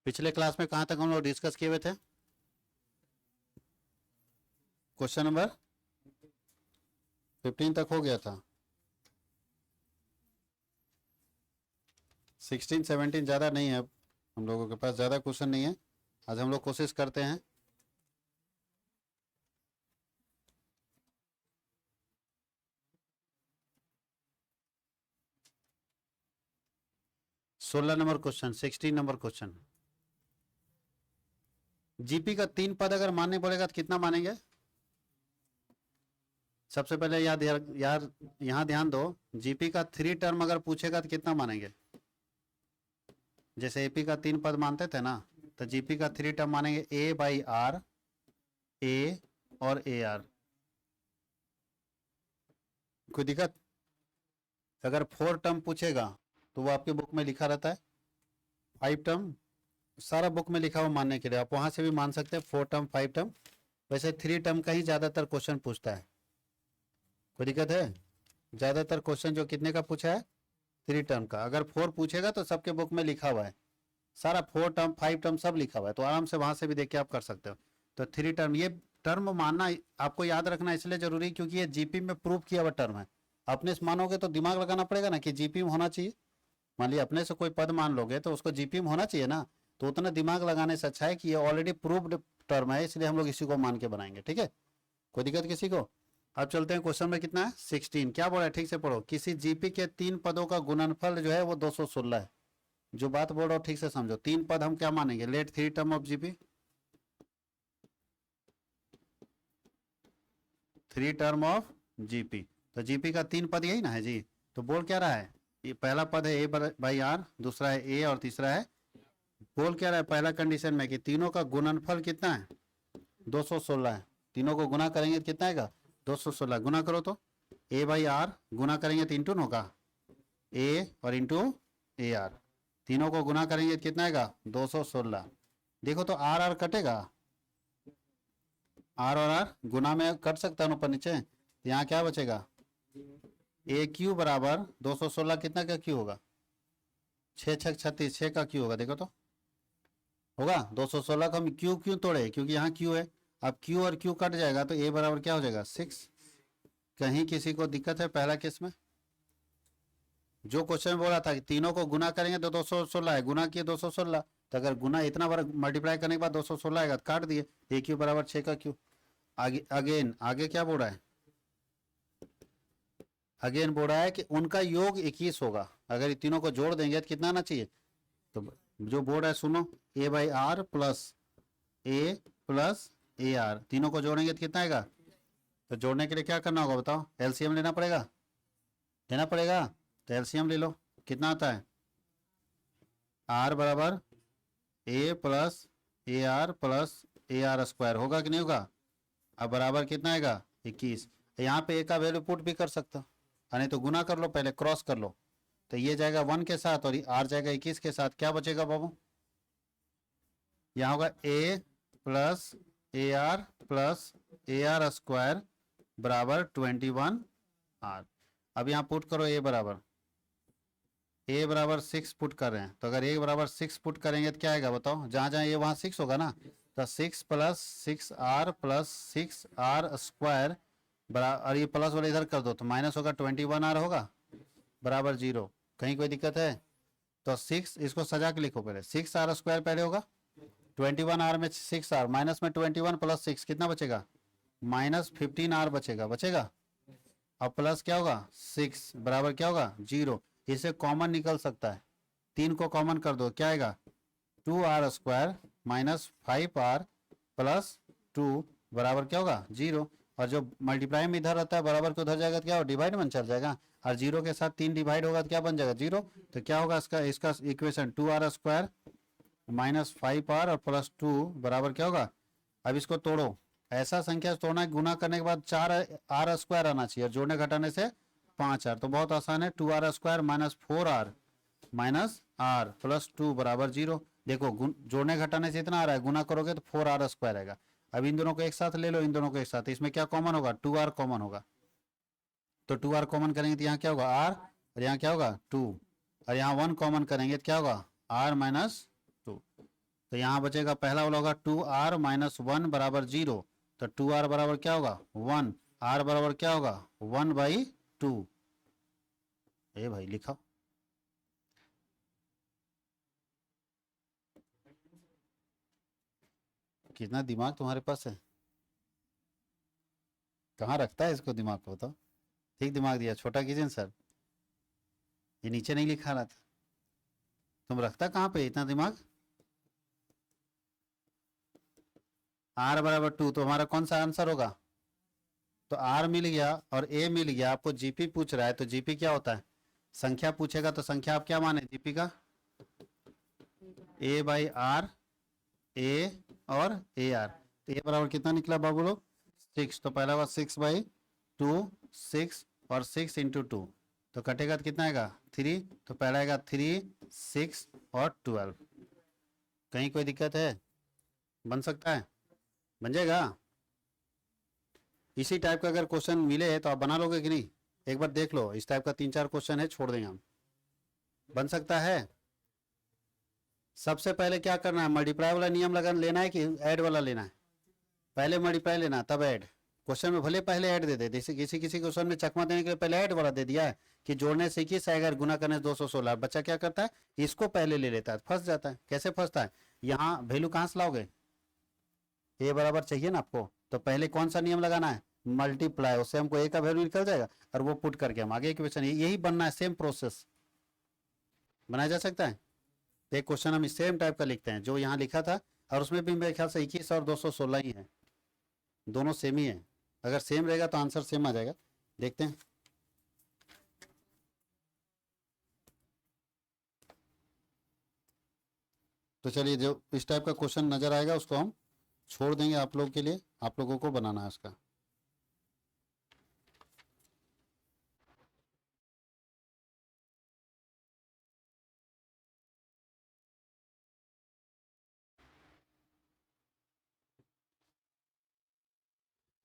पिछले क्लास में कहाँ तक हम लोग डिस्कस किए हुए थे? क्वेश्चन नंबर 15 तक हो गया था। 16 17 ज़्यादा नहीं है, हम लोगों के पास ज़्यादा क्वेश्चन नहीं है। आज हम लोग कोशिश करते हैं सोलह number question, 16 number question. GP का 3 पद अगर मानने पड़ेगा तो कितना मानेंगे? सबसे पहले याद यार यहाँ ध्यान दो, जीपी का 3 टर्म अगर पूछेगा तो कितना मानेंगे? जैसे एपी का 3 पद मानते थे ना, तो जीपी का 3 टर्म मानेंगे ए बाई आर, ए और ए आर। कोई दिक्कत? अगर 4 टर्म पूछेगा तो वो आपके बुक में लिखा रहता है। 5 टर्म सारा बुक में लिखा हुआ मानने के लिए, आप वहां से भी मान सकते हैं 4 टर्म 5 टर्म। वैसे 3 टर्म का ही ज़्यादातर क्वेश्चन पूछता है। कोई दिक्कत है? ज़्यादातर क्वेश्चन जो कितने का पूछा है? 3 टर्म का। अगर 4 पूछेगा तो सबके बुक में लिखा हुआ है, सारा 4 टर्म 5 टर्म सब लिखा हुआ है, तो आराम से वहां से भी देख के आप कर सकते हो। तो 3 टर्म, ये टर्म मानना आपको याद रखना इसलिए जरूरी क्योंकि ये जीपी में प्रूव किया हुआ टर्म है। अपने से मानोगे तो दिमाग लगाना पड़ेगा ना कि जीपी में होना चाहिए। मान लिया अपने से कोई पद मान लोगे तो उसको जीपी में होना चाहिए ना, तो उतना दिमाग लगाने से अच्छा है कि ये ऑलरेडी प्रूव्ड टर्म है, इसलिए हम लोग इसी को मान के बनाएंगे। ठीक है, कोई दिक्कत किसी को? अब चलते हैं क्वेश्चन में कितना है 16। क्या बोला है, ठीक से पढ़ो। किसी जीपी के 3 पदों का गुणनफल जो है वो 216 है। जो बात बोल रहा हूँ ठीक से समझो। 3 पद हम क्या मानेंगे? Let 3 term of GP, 3 term of GP. तो जीपी का 3 पद यही ना है जी। तो बोल क्या रहा है? ये पहला पद है ए बाई आर, दूसरा है ए और तीसरा है, बोल क्या रहा है पहला कंडीशन में कि तीनों का गुणनफल कितना है? 216 है। तीनों को गुना करेंगे तो कितना आएगा? 216। गुना करो तो ए बाई आर, गुना करेंगे तो इंटू होगा ए और इंटू ए आर। तीनों को गुना करेंगे तो कितना आएगा? 216। देखो तो आर आर कटेगा, आर और आर गुना में कट सकता है ऊपर नीचे, तो यहाँ क्या बचेगा? ए क्यू बराबर 216 कितना का क्यू होगा? 6 6 36, 6 का क्यू होगा। देखो तो होगा 216 का। हम क्यू क्यों तोड़े? क्योंकि यहाँ क्यू है। अब क्यू और क्यू कट जाएगा तो ए बराबर क्या हो जाएगा? 6। कहीं किसी को दिक्कत है पहला केस में? जो क्वेश्चन में बोला था कि तीनों को गुना करेंगे तो 216 है, गुना किए 216, तो अगर गुना इतना बार मल्टीप्लाई करने के बाद 216 आएगा तो काट दिए, ए क्यू बराबर 6 का क्यू। आगे अगेन आगे क्या बोल रहा है? अगेन बोल रहा है कि उनका योग 21 होगा। अगर तीनों को जोड़ देंगे तो कितना आना चाहिए? तो जो बोल रहा है सुनो, A by R plus A R, तीनों को जोड़ेंगे तो कितना आएगा? तो जोड़ने के लिए क्या करना होगा बताओ? एलसीएम लेना पड़ेगा, लेना पड़ेगा। तो एलसीएम ले लो, कितना आता है? आर बराबर ए प्लस ए आर स्क्वायर, होगा कि नहीं होगा? अब बराबर कितना आएगा? 21। यहाँ पे ए का वैल्यू पुट भी कर सकता, नहीं तो गुना कर लो, पहले क्रॉस कर लो। तो ये जाएगा 1 के साथ और आर जाएगा 21 के साथ। क्या बचेगा बाबू? यहाँ होगा ए प्लस ए आर स्क्वायर बराबर 21 आर। अब यहाँ पुट करो ए बराबर 6 पुट कर रहे हैं, तो अगर ए बराबर 6 पुट करेंगे तो क्या आएगा बताओ? जहाँ जहाँ ये वहाँ 6 होगा ना, तो 6 प्लस 6 आर स्क्वायर बराबर, और ये प्लस वाले इधर कर दो तो माइनस होगा 21 आर होगा बराबर 0। कहीं कोई दिक्कत है? तो 6, इसको सजा के लिखो पहले, 6 आर स्क्वायर पहले होगा, 21 आर में 6 आर माइनस में 21 प्लस 6 कितना बचेगा? माइनस 15 आर बचेगा। अब प्लस क्या होगा? 6 बराबर क्या होगा? 0। इसे कॉमन निकल सकता है, 3 को कॉमन कर दो, क्या आएगा? 2 r square minus 5 r plus 2 बराबर क्या होगा? 0। और जो मल्टीप्लाई में इधर रहता है बराबर के उधर जाएगा तो क्या होगा? डिवाइड में चल जाएगा, और 0 के साथ 3 डिवाइड होगा तो क्या बन जाएगा? 0। तो क्या होगा इसका equation? 2 r square minus 5 r और प्लस 2 बराबर क्या होगा? अब इसको तोड़ो, ऐसा संख्या से तोड़ना है, गुना करने के बाद 4 आर स्क्वायर आना चाहिए, जोड़ने घटाने से 5 आर। तो बहुत आसान है, 2 r square minus 4 r minus r plus 2 बराबर 0। देखो जोड़ने घटाने से इतना आ रहा है, गुना करोगे तो 4 आर स्क्वायर आएगा। अब इन दोनों को एक साथ ले लो, इन दोनों को एक साथ, इसमें क्या कॉमन होगा? 2 आर कॉमन होगा। तो 2 आर कॉमन करेंगे तो यहाँ क्या होगा? आर, और यहाँ क्या होगा? 2, और यहाँ 1 कॉमन करेंगे तो क्या होगा? R minus 2। तो यहाँ बचेगा पहला वाला होगा 2r माइनस 1 बराबर 0। तो 2r बराबर क्या होगा 1, r बराबर क्या होगा 1/2। ए भाई लिखा। कितना दिमाग तुम्हारे पास है, कहाँ रखता है इसको दिमाग को बताओ। ठीक दिमाग दिया, छोटा कीजिए सर, ये नीचे नहीं लिखा रहा था। तुम रखता कहाँ पे इतना दिमाग। r बराबर 2, तो हमारा कौन सा आंसर होगा। तो r मिल गया और a मिल गया। आपको जीपी पूछ रहा है तो जीपी क्या होता है, संख्या पूछेगा तो संख्या आप क्या माने जीपी का, a/r, a और ar। तो a बराबर कितना निकला बाबू लोग 6। तो पहला हुआ 6/2, 6 और 6 इंटू 2, तो कटेगा तो कितना आएगा 3। तो पहला आएगा 3, 6 और 12। कहीं कोई दिक्कत है, बन सकता है, बन जाएगा। इसी टाइप का अगर क्वेश्चन मिले तो आप बना लोगे कि नहीं, एक बार देख लो। इस टाइप का 3-4 क्वेश्चन है, छोड़ देंगे हम, बन सकता है। सबसे पहले क्या करना है, मल्टीप्लाई वाला नियम लगा लेना है कि ऐड वाला लेना है। पहले मल्टीप्लाई लेना तब ऐड। क्वेश्चन में भले पहले ऐड दे दे, जैसे किसी किसी क्वेश्चन में चकमा देने के लिए पहले ऐड वाला दे दिया है कि जोड़ने से 21 आएगा, गुना करने से 216। बच्चा क्या करता है, इसको पहले ले लेता है, फंस जाता है। कैसे फंसता है, यहाँ वैल्यू कहाँ से लाओगे, ए बराबर चाहिए ना आपको, तो पहले कौन सा नियम लगाना है, मल्टीप्लाई। उससे हमको ए का वैल्यू निकल जाएगा और वो पुट करके हम आगे क्वेश्चन, यही बनना है, सेम प्रोसेस बनाया जा सकता है। एक क्वेश्चन हम सेम टाइप का लिखते हैं जो यहाँ लिखा था, और उसमें भी मेरे ख्याल से 21 और 216 ही है, दोनों सेम ही है। अगर सेम रहेगा तो आंसर सेम आ जाएगा। देखते हैं। तो चलिए, जो इस टाइप का क्वेश्चन नजर आएगा उसको हम छोड़ देंगे आप लोगों के लिए, आप लोगों को बनाना है उसका।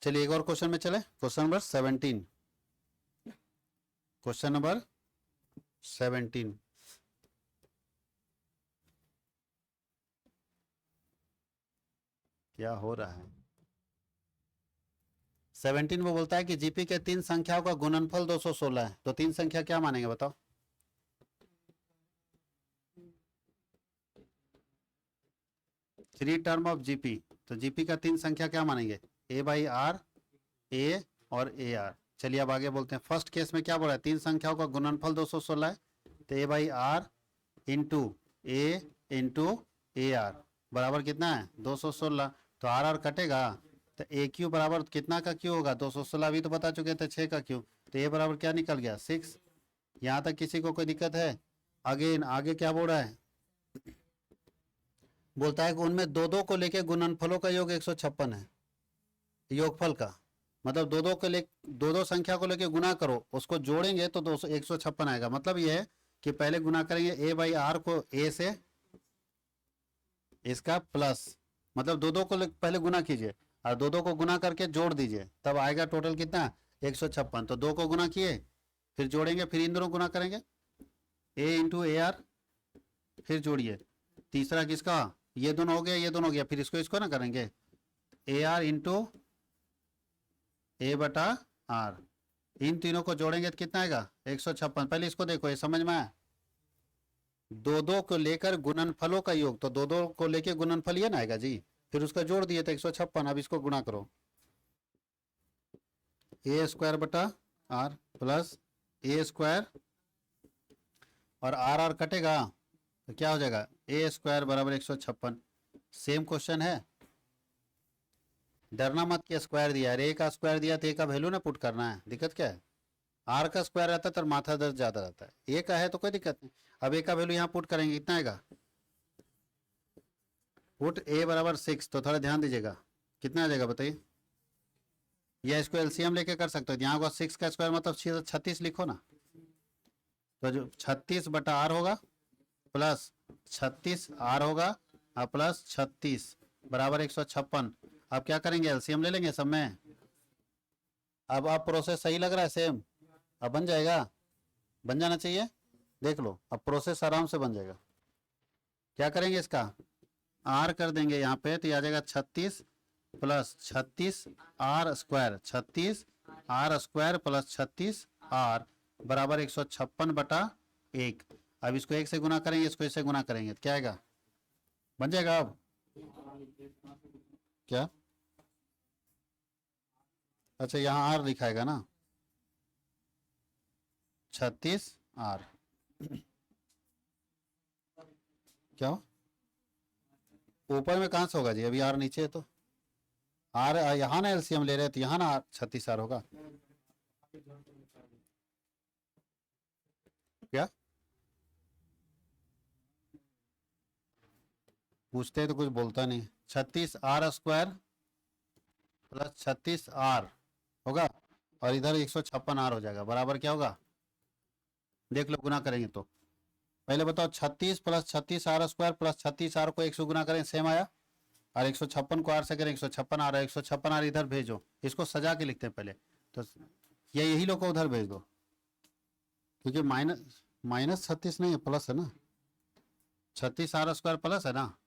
चलिए एक और क्वेश्चन में चले, क्वेश्चन नंबर 17। क्वेश्चन नंबर 17 क्या हो रहा है। 17 वो बोलता है कि जीपी के 3 संख्याओं का गुणनफल 216 है, तो 3 संख्या क्या मानेंगे बताओ। थ्री टर्म ऑफ जीपी, तो जीपी का 3 संख्या क्या मानेंगे, a/r, a और ar। चलिए अब आगे बोलते हैं। फर्स्ट केस में क्या बोला है, 3 संख्याओं का गुणनफल 216 है, तो a/r इंटू ए इंटू ar बराबर कितना है 216। तो r कटेगा, तो ए क्यू बराबर कितना का क्यू होगा 216, अभी तो बता चुके थे 6 का क्यू। तो ए बराबर क्या निकल गया 6। यहाँ तक किसी को कोई दिक्कत है। अगेन आगे क्या बोल रहा है, बोलता है कि उनमें दो दो को लेके गुणनफलों का योग 156 है। योगफल का मतलब दो दो के ले, दो दो संख्या को लेके गुना करो, उसको जोड़ेंगे तो 156 आएगा। मतलब ये है कि पहले गुना करेंगे a/r को a से, इसका प्लस, मतलब दो दो को पहले गुना कीजिए और दो दो को गुना करके जोड़ दीजिए, तब आएगा टोटल कितना 156। तो 2 को गुना किए, फिर जोड़ेंगे, फिर इन दोनों गुना करेंगे a इंटू ar, फिर जोड़िए। तीसरा किसका, ये दोनों हो गया, ये दोनों हो गया, फिर इसको इसको ना करेंगे ar इंटू a/r। इन तीनों को जोड़ेंगे तो कितना आएगा 156। पहले इसको देखो, ये समझ में आया, दो दो को लेकर गुणनफलों का योग, तो दो दो को लेकर गुणनफल ये ना आएगा जी, फिर उसका जोड़ दिए तो 156। अब इसको गुणा करो, a² r प्लस a² और r कटेगा तो क्या हो जाएगा a² बराबर 156। सेम क्वेश्चन है, डरना मत कि स्क्वायर दिया है, a का स्क्वायर दिया तो a का वैल्यू ना पुट करना है। दिक्कत क्या है, r का स्क्वायर रहता है तो माथा दर्द ज्यादा रहता है, a का है तो कोई दिक्कत नहीं। अब a का वैल्यू यहाँ पुट करेंगे, कितना आएगा, पुट a बराबर 6। तो थोड़ा ध्यान दीजिएगा, कितना आ जाएगा बताइए, या इसको एलसीएम लेके कर सकते हो। यहाँ होगा 6 का स्क्वायर मतलब 36 लिखो ना, तो जो 36/r होगा प्लस 36r होगा और प्लस 36 बराबर 156। अब क्या करेंगे, एलसीएम ले लेंगे सब में। अब आप प्रोसेस सही लग रहा है सेम, अब बन जाएगा, बन जाना चाहिए। देख लो अब प्रोसेस आराम से बन जाएगा। क्या करेंगे इसका, आर कर देंगे यहाँ पे तो ये आ जाएगा 36 plus 36 r² 36 r² plus 36 r बराबर 156/1। अब इसको 1 से गुना करेंगे, इसको इससे गुना करेंगे तो क्या आएगा, बन जाएगा। अब क्या, अच्छा यहाँ r लिखाएगा ना, 36 r क्या हो? ऊपर में कहाँ से होगा जी, अभी r नीचे है तो r यहाँ ना एलसीएम ले रहे हैं तो यहाँ ना 36 r होगा क्या? पूछते हैं तो कुछ बोलता नहीं। 36 r² प्लस 36 r होगा और इधर 156 r हो जाएगा, बराबर क्या होगा, देख लो गुना करेंगे तो। पहले बताओ 36 प्लस 36 r² प्लस 36 r को 1 से गुना करें सेम आया, और 156 को r से करें 156 आ रहा है, 156 r इधर भेजो, इसको सजा के लिखते हैं पहले तो, ये यही लोग को उधर भेज दो, क्योंकि माइनस 36 नहीं है, प्लस है ना, 36 r² प्लस है ना,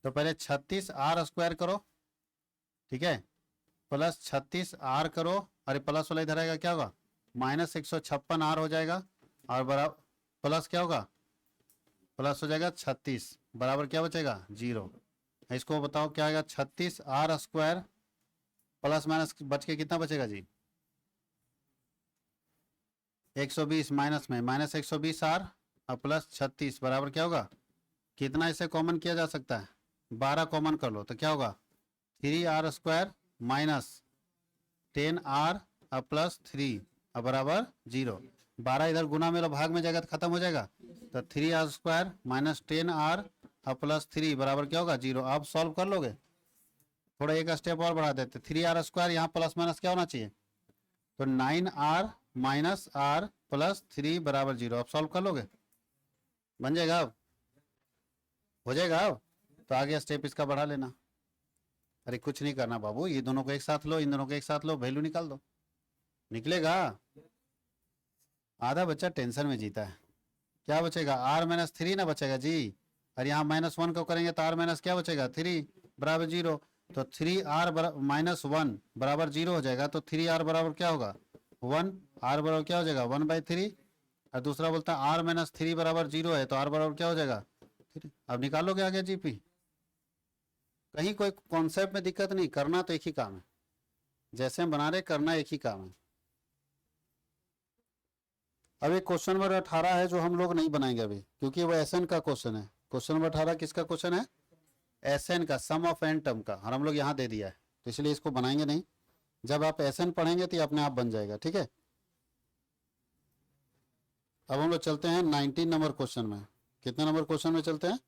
तो पहले 36 r² करो, ठीक है, प्लस 36 r करो, अरे प्लस वाला इधर आएगा क्या होगा, माइनस 156 r हो जाएगा, और बराबर प्लस क्या होगा, प्लस हो जाएगा 36 बराबर क्या बचेगा 0। इसको बताओ क्या आएगा, 36 r² प्लस माइनस बच के कितना बचेगा जी, 120 माइनस में माइनस 120 r और प्लस 36 बराबर क्या होगा, कितना इसे कॉमन किया जा सकता है, 12 कॉमन कर लो तो क्या होगा, 3r² माइनस 10r और प्लस 3 और बराबर 0। 12 इधर गुना में लो, भाग में जाएगा तो खत्म हो जाएगा, तो 3r² माइनस 10r और प्लस 3 बराबर क्या होगा 0। आप सॉल्व कर लोगे, थोड़ा एक स्टेप और बढ़ा देते, 3r² यहाँ प्लस माइनस क्या होना चाहिए, तो 9r माइनस r प्लस 3 बराबर 0। आप सॉल्व कर लोगे, बन जाएगा, अब हो जाएगा। अब तो आगे स्टेप इसका बढ़ा लेना, अरे कुछ नहीं करना बाबू, ये दोनों को एक साथ लो, इन दोनों को एक साथ लो, वैल्यू निकाल दो, निकलेगा। आधा बच्चा टेंशन में जीता है, क्या बचेगा, r-3 ना बचेगा जी, और यहाँ -1 को करेंगे तो r- क्या बचेगा 3 बराबर 0, तो 3r माइनस 1 बराबर 0 हो जाएगा, तो 3r बराबर क्या होगा 1, r बराबर क्या हो जाएगा 1/3, और दूसरा बोलता है r-3 बराबर 0 है तो r बराबर क्या हो जाएगा 3। अब निकालोगे आगे जीपी, कहीं कोई कॉन्सेप्ट में दिक्कत नहीं, करना तो एक ही काम है, जैसे हम बना रहे करना एक ही काम है। अब एक क्वेश्चन नंबर 18 है जो हम लोग नहीं बनाएंगे अभी, क्योंकि वो एसएन का क्वेश्चन है। क्वेश्चन नंबर 18 किसका क्वेश्चन है, एसएन का, सम ऑफ एन टर्म का, और हम लोग यहाँ दे दिया है तो इसलिए इसको बनाएंगे नहीं, जब आप एसएन पढ़ेंगे तो ये अपने आप बन जाएगा, ठीक है। अब हम लोग चलते हैं 19 नंबर क्वेश्चन में, कितना नंबर क्वेश्चन में चलते हैं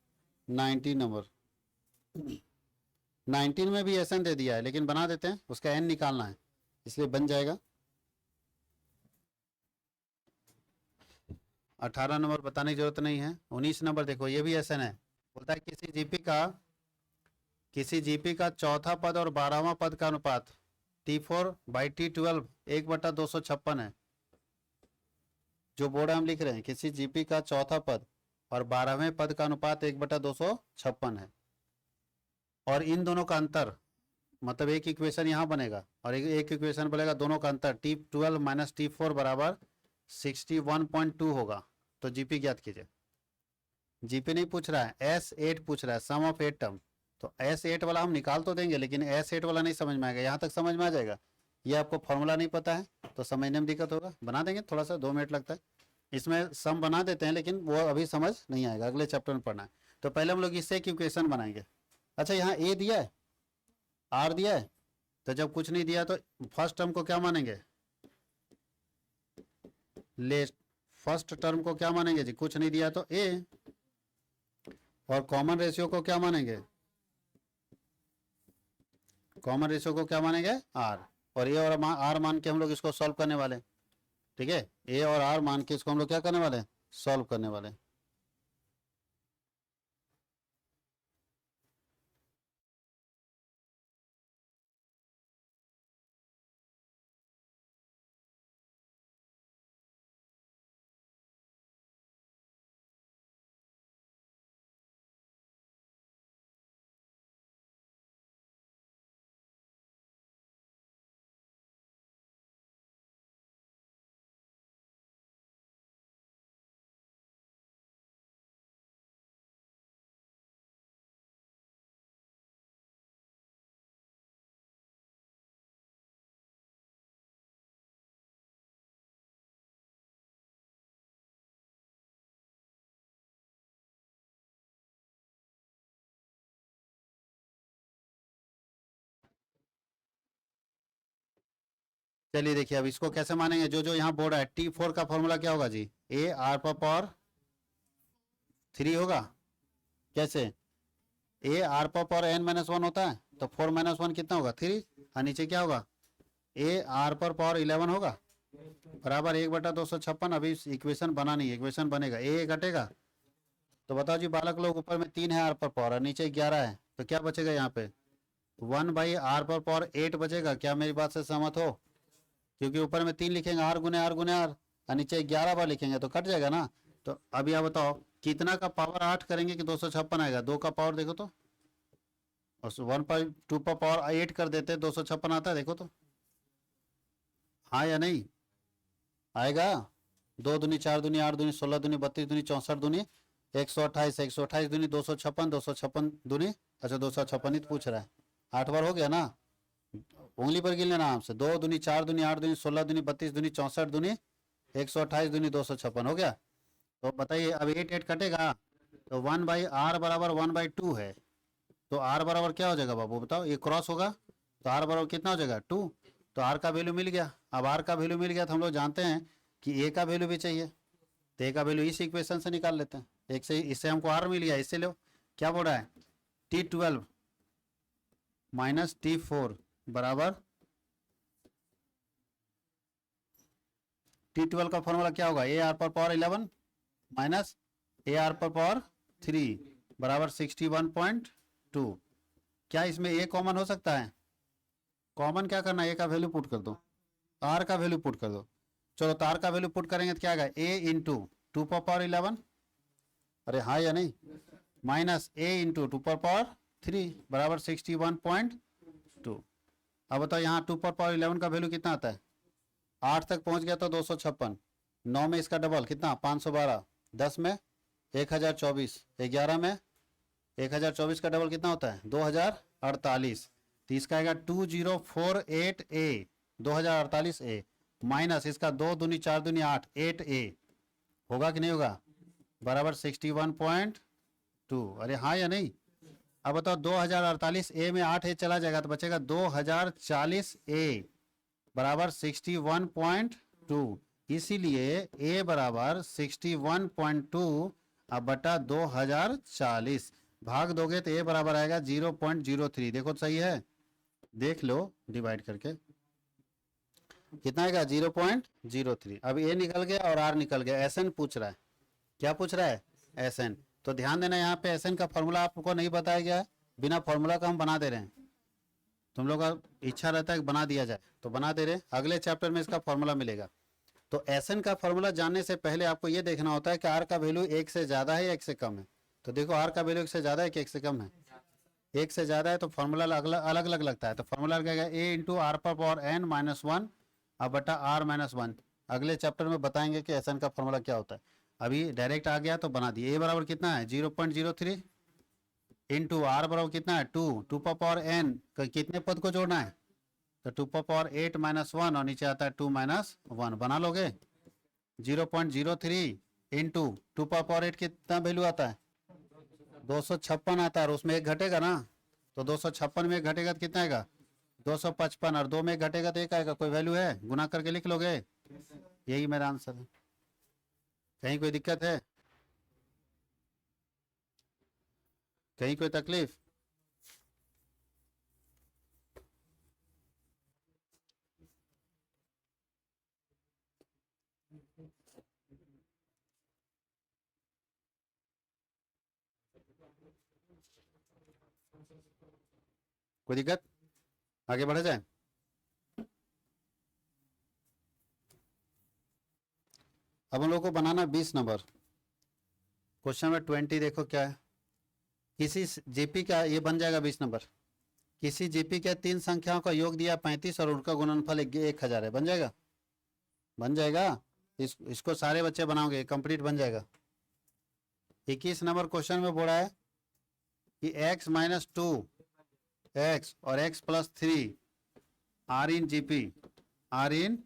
19 नंबर। 19 में भी एसएन दे दिया है लेकिन बना देते हैं, उसका एन निकालना है इसलिए बन जाएगा। 18 नंबर बताने की जरूरत नहीं है। 19 नंबर देखो, ये भी एसएन है, बोलता है किसी जीपी का चौथा पद और 12वां पद का अनुपात T4/T12 1/256 है। जो बोर्ड हम लिख रहे हैं, किसी जीपी का चौथा पद और 12वें पद का अनुपात 1/256 है, और इन दोनों का अंतर, मतलब एक इक्वेशन यहाँ बनेगा और एक इक्वेशन बनेगा, दोनों का अंतर T12 माइनस T4 बराबर 61.2 होगा। तो जीपी ज्ञात कीजिए। जीपी नहीं पूछ रहा है, S8 पूछ रहा है, सम ऑफ 8 टर्म। तो S8 वाला हम निकाल तो देंगे लेकिन S8 वाला नहीं समझ में आएगा, यहाँ तक समझ में आ जाएगा, ये आपको फॉर्मूला नहीं पता है तो समझने में दिक्कत होगा, बना देंगे, थोड़ा सा 2 मिनट लगता है, इसमें सम बना देते हैं लेकिन वो अभी समझ नहीं आएगा, अगले चैप्टर में पढ़ना है। तो पहले हम लोग इससे एक इक्वेशन बनाएंगे। अच्छा यहाँ ए दिया है, आर दिया है, तो जब कुछ नहीं दिया तो फर्स्ट टर्म को क्या मानेंगे, लेस्ट फर्स्ट टर्म को क्या मानेंगे जी, कुछ नहीं दिया तो ए, और कॉमन रेशियो को क्या मानेंगे, कॉमन रेशियो को क्या मानेंगे आर, और ए और आर मान के हम लोग इसको सॉल्व करने वाले, ठीक है, ए और आर मान के इसको हम लोग क्या करने वाले, सॉल्व करने वाले। चलिए देखिए अब इसको कैसे मानेंगे, जो जो यहाँ बोर्ड है T4 का फॉर्मूला क्या होगा जी, ए आर पर पावर 3 होगा। कैसे, ए आर पर पावर n माइनस 1 होता है, तो 4 माइनस 1 कितना होगा 3, और नीचे क्या होगा ए आर पर पावर 11 होगा, बराबर 1/256। अभी इक्वेशन बना नहीं, इक्वेशन बनेगा, ए घटेगा। तो बताओ जी बालक लोग, ऊपर में 3 है आर पर पावर और नीचे 11 है, तो क्या बचेगा यहाँ पे 1/r पर पावर 8 बचेगा। क्या मेरी बात से सहमत हो, क्योंकि ऊपर में 3 लिखेंगे आर गुने आर गुने आर, और नीचे 11 बार लिखेंगे तो कट जाएगा ना। तो अब यह बताओ कितना का पावर 8 करेंगे कि 256 आएगा, 2 का पावर देखो तो, और 1/2 पर पावर 8 कर देते 256 आता है, देखो तो हाँ या नहीं आएगा। 2 दूनी 4 दूनी 8 दूनी 16 दूनी 32 दूनी 64 दूनी 128, 128 दूनी 256, 256 दूनी, अच्छा 256 ही तो पूछ रहा है, 8 बार हो गया ना, उंगली पर गिन लेना आपसे। 2 दूनी 4 दूनी 8 दूनी 16 दूनी 32 दूनी 64 दूनी 128 दूनी 256 हो गया। तो बताइए अब 8 कटेगा, तो 1/r बराबर 1/2 है, तो r बराबर क्या हो जाएगा बाबू बताओ, ये क्रॉस होगा तो r बराबर कितना हो जाएगा 2। तो r का वैल्यू मिल गया। अब r का वैल्यू मिल गया तो हम लोग जानते हैं कि a का वैल्यू भी चाहिए, तो a का वैल्यू इस इक्वेशन से निकाल लेते हैं। एक से इससे हमको r मिल गया, इससे लो क्या बोल रहा है T12 माइनस T4 बराबर T12 का फॉर्मूला क्या होगा, ए आर पर पावर 11 माइनस ए आर पर पावर 3 बराबर 61.2। क्या इसमें ए कॉमन हो सकता है, कॉमन क्या करना है, ए का वैल्यू पुट कर दो, आर का वैल्यू पुट कर दो। चलो तो आर का वैल्यू पुट करेंगे तो क्या आएगा ए इंटू 2 पर पावर 11, अरे हाँ या नहीं, माइनस ए इंटू 2 पर पावर 3 बराबर 61.2। अब बताओ यहाँ 2 पर पावर 11 का वैल्यू कितना आता है, 8 तक पहुंच गया तो 256, 9 में इसका डबल कितना 512, 10 में 1024, 11 में 1024 का डबल कितना होता है 2048, तो इसका आएगा 2048A 2048A माइनस इसका 2 दूनी 4 दूनी 8 8A होगा कि नहीं होगा, बराबर 61.2। अरे हाँ या नहीं। अब बताओ 2048A में 8A चला जाएगा तो बचेगा 2040A बराबर 61.2, इसीलिए a बराबर 61.2 अब बटा 2040 भाग दोगे तो a बराबर आएगा 0.03। देखो तो सही है, देख लो डिवाइड करके कितना आएगा 0.03। अब a निकल गया और r निकल गया, SN पूछ रहा है, क्या पूछ रहा है SN। तो ध्यान देना यहाँ पे SN का फॉर्मूला आपको नहीं बताया गया है, बिना फॉर्मूला का हम बना दे रहे हैं, तुम लोग का इच्छा रहता है कि बना दिया जाए तो बना दे रहे, अगले चैप्टर में इसका फॉर्मूला मिलेगा। तो SN का फॉर्मूला जानने से पहले आपको ये देखना होता है कि R का वैल्यू 1 से ज़्यादा है या 1 से कम है। तो देखो R का वैल्यू 1 से ज़्यादा है कि 1 से कम है, 1 से ज़्यादा है तो फॉर्मूला अलग अलग लगता है। तो फॉर्मूला लगेगा a इंटू आर पर पावर n माइनस 1 अब बटा r माइनस 1। अगले चैप्टर में बताएंगे कि SN का फॉर्मूला क्या होता है, अभी डायरेक्ट आ गया तो बना दिए। a बराबर कितना है 0.03 इंटू आर बराबर कितना है 2 पर पावर n, कितने पद को जोड़ना है तो 2 पर पावर 8 माइनस 1 और नीचे आता है 2 माइनस 1, बना लोगे 0.03 इंटू 2 पर पावर 8 कितना वैल्यू आता है 256 आता है, और उसमें एक घटेगा ना, तो 256 में एक घटेगा तो कितना आएगा 255, और 2 में एक घटेगा तो एक आएगा, कोई वैल्यू है गुना करके लिख लोगे, यही मेरा आंसर है। कहीं कोई दिक्कत है, कहीं कोई तकलीफ। कोई दिक्कत, आगे बढ़ा जाए। अब हम लोग को बनाना 20 नंबर, क्वेश्चन में 20 देखो क्या है। किसी जीपी का ये बन जाएगा 20 नंबर, किसी जीपी के 3 संख्याओं का योग दिया 35 और उनका गुणनफल 1000 है, बन जाएगा, बन जाएगा। इसको सारे बच्चे बनाओगे कंप्लीट बन जाएगा। 21 नंबर क्वेश्चन में बोला है कि x माइनस 2 x और x plus 3 are in GP, are in,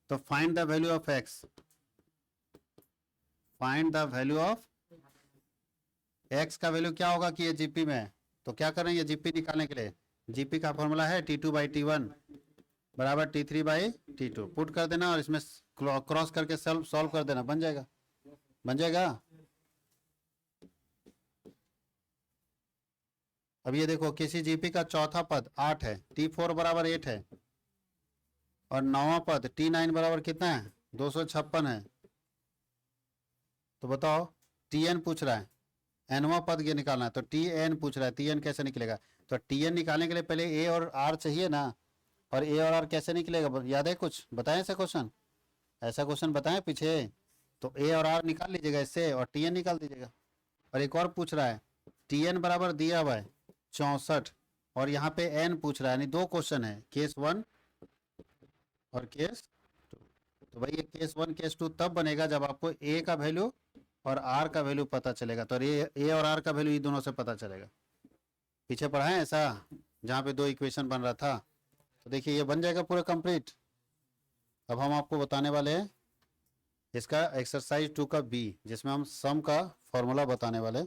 तो find the value of x, find the value of x का वैल्यू क्या होगा कि ये जीपी में है, तो क्या करें ये जीपी निकालने के लिए जीपी का फॉर्मूला है T2/T1 बराबर T3/T2 पुट कर देना और इसमें क्रॉस करके सॉल्व कर देना, बन जाएगा, बन जाएगा। अब ये देखो किसी जीपी का चौथा पद 8 है, T4 बराबर 8 है, और नौवां पद T9 बराबर कितना है, 256 है। तो बताओ, Tn पूछ रहा है, एनवा पद ये निकालना है, तो Tn पूछ रहा है, Tn कैसे निकलेगा? तो Tn निकालने के लिए पहले ए और आर चाहिए ना, और ए और आर कैसे निकलेगा, याद है कुछ बताएं ऐसा क्वेश्चन? ऐसा क्वेश्चन बताएं पीछे। तो ए और आर निकाल लीजिएगा इससे और Tn निकाल दीजिएगा। और एक और पूछ रहा है, Tn बराबर दिया हुआ है 64, और यहाँ पे n पूछ रहा है, यानी दो क्वेश्चन है, केस 1 और केस 2। तो भाई ये केस 1 केस 2 तब बनेगा जब आपको ए का वैल्यू और आर का वैल्यू पता चलेगा। तो ए और आर का वैल्यू ये दोनों से पता चलेगा। पीछे पढ़ा है ऐसा, जहाँ पे दो इक्वेशन बन रहा था। तो देखिए ये बन जाएगा पूरा कंप्लीट। अब हम आपको बताने वाले हैं इसका एक्सरसाइज 2 का बी, जिसमें हम सम का फॉर्मूला बताने वाले,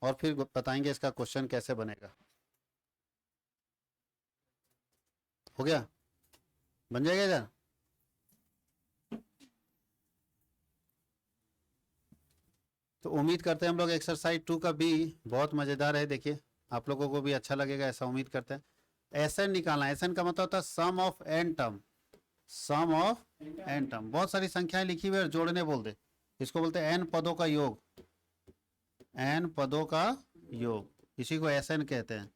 और फिर बताएंगे इसका क्वेश्चन कैसे बनेगा। हो गया, बन जाएगा इधर। तो उम्मीद करते हैं हम लोग एक्सरसाइज 2 का बी बहुत मज़ेदार है। देखिए आप लोगों को भी अच्छा लगेगा, ऐसा उम्मीद करते हैं। एसएन निकालना, एसएन का मतलब होता है sum of N term, sum of N term. बहुत सारी संख्याएं लिखी हुई है, जोड़ने बोल दे, इसको बोलते हैं एन पदों का योग, एन पदों का योग, इसी को एसएन कहते हैं।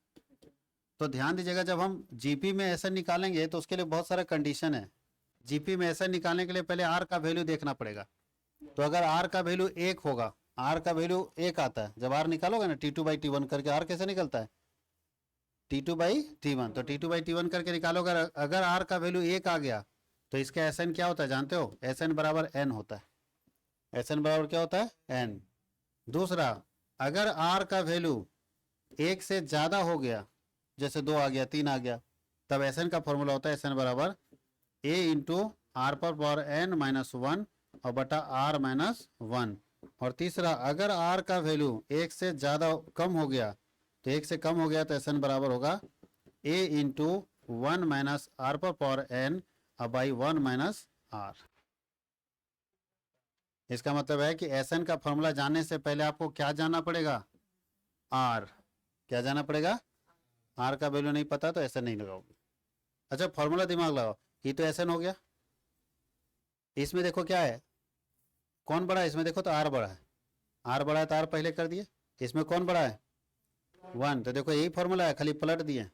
तो ध्यान दीजिएगा, जब हम जीपी में एसएन निकालेंगे तो उसके लिए बहुत सारा कंडीशन है। जीपी में एसएन निकालने के लिए पहले आर का वैल्यू देखना पड़ेगा। तो अगर आर का वैल्यू 1 होगा, आर का वैल्यू 1 आता है, जब आर निकालोगे ना T2/T1 करके, आर कैसे निकलता है, T2/T1, तो T2/T1 करके निकालोगे। अगर आर का वैल्यू 1 आ गया तो इसका एस एन क्या होता है जानते हो, एस एन बराबर एन होता है। एस एन बराबर क्या होता है, एन। दूसरा, अगर आर का वैल्यू 1 से ज़्यादा हो गया, जैसे 2 आ गया, 3 आ गया, तब एस एन का फॉर्मूला होता है एस एन बराबर ए इंटू आर पर पावर एन माइनस 1 और बटा आर माइनस 1। और तीसरा, अगर आर का वैल्यू 1 से ज़्यादा कम हो गया, तो 1 से कम हो गया तो एस एन बराबर होगा ए इंटू 1 माइनस आर पर power n by 1 minus r. इसका मतलब है कि एस एन का फॉर्मूला जानने से पहले आपको क्या जानना पड़ेगा, आर। क्या जानना पड़ेगा, आर का वैल्यू नहीं पता तो एस एन नहीं लगाओगे। अच्छा फॉर्मूला दिमाग लगाओ, ये तो एस एन हो गया। इसमें देखो क्या है, कौन बड़ा है इसमें, देखो तो आर बड़ा है, आर बड़ा है तो आर पहले कर दिए। इसमें कौन बड़ा है, 1, तो देखो यही फॉर्मूला है, खाली पलट दिए,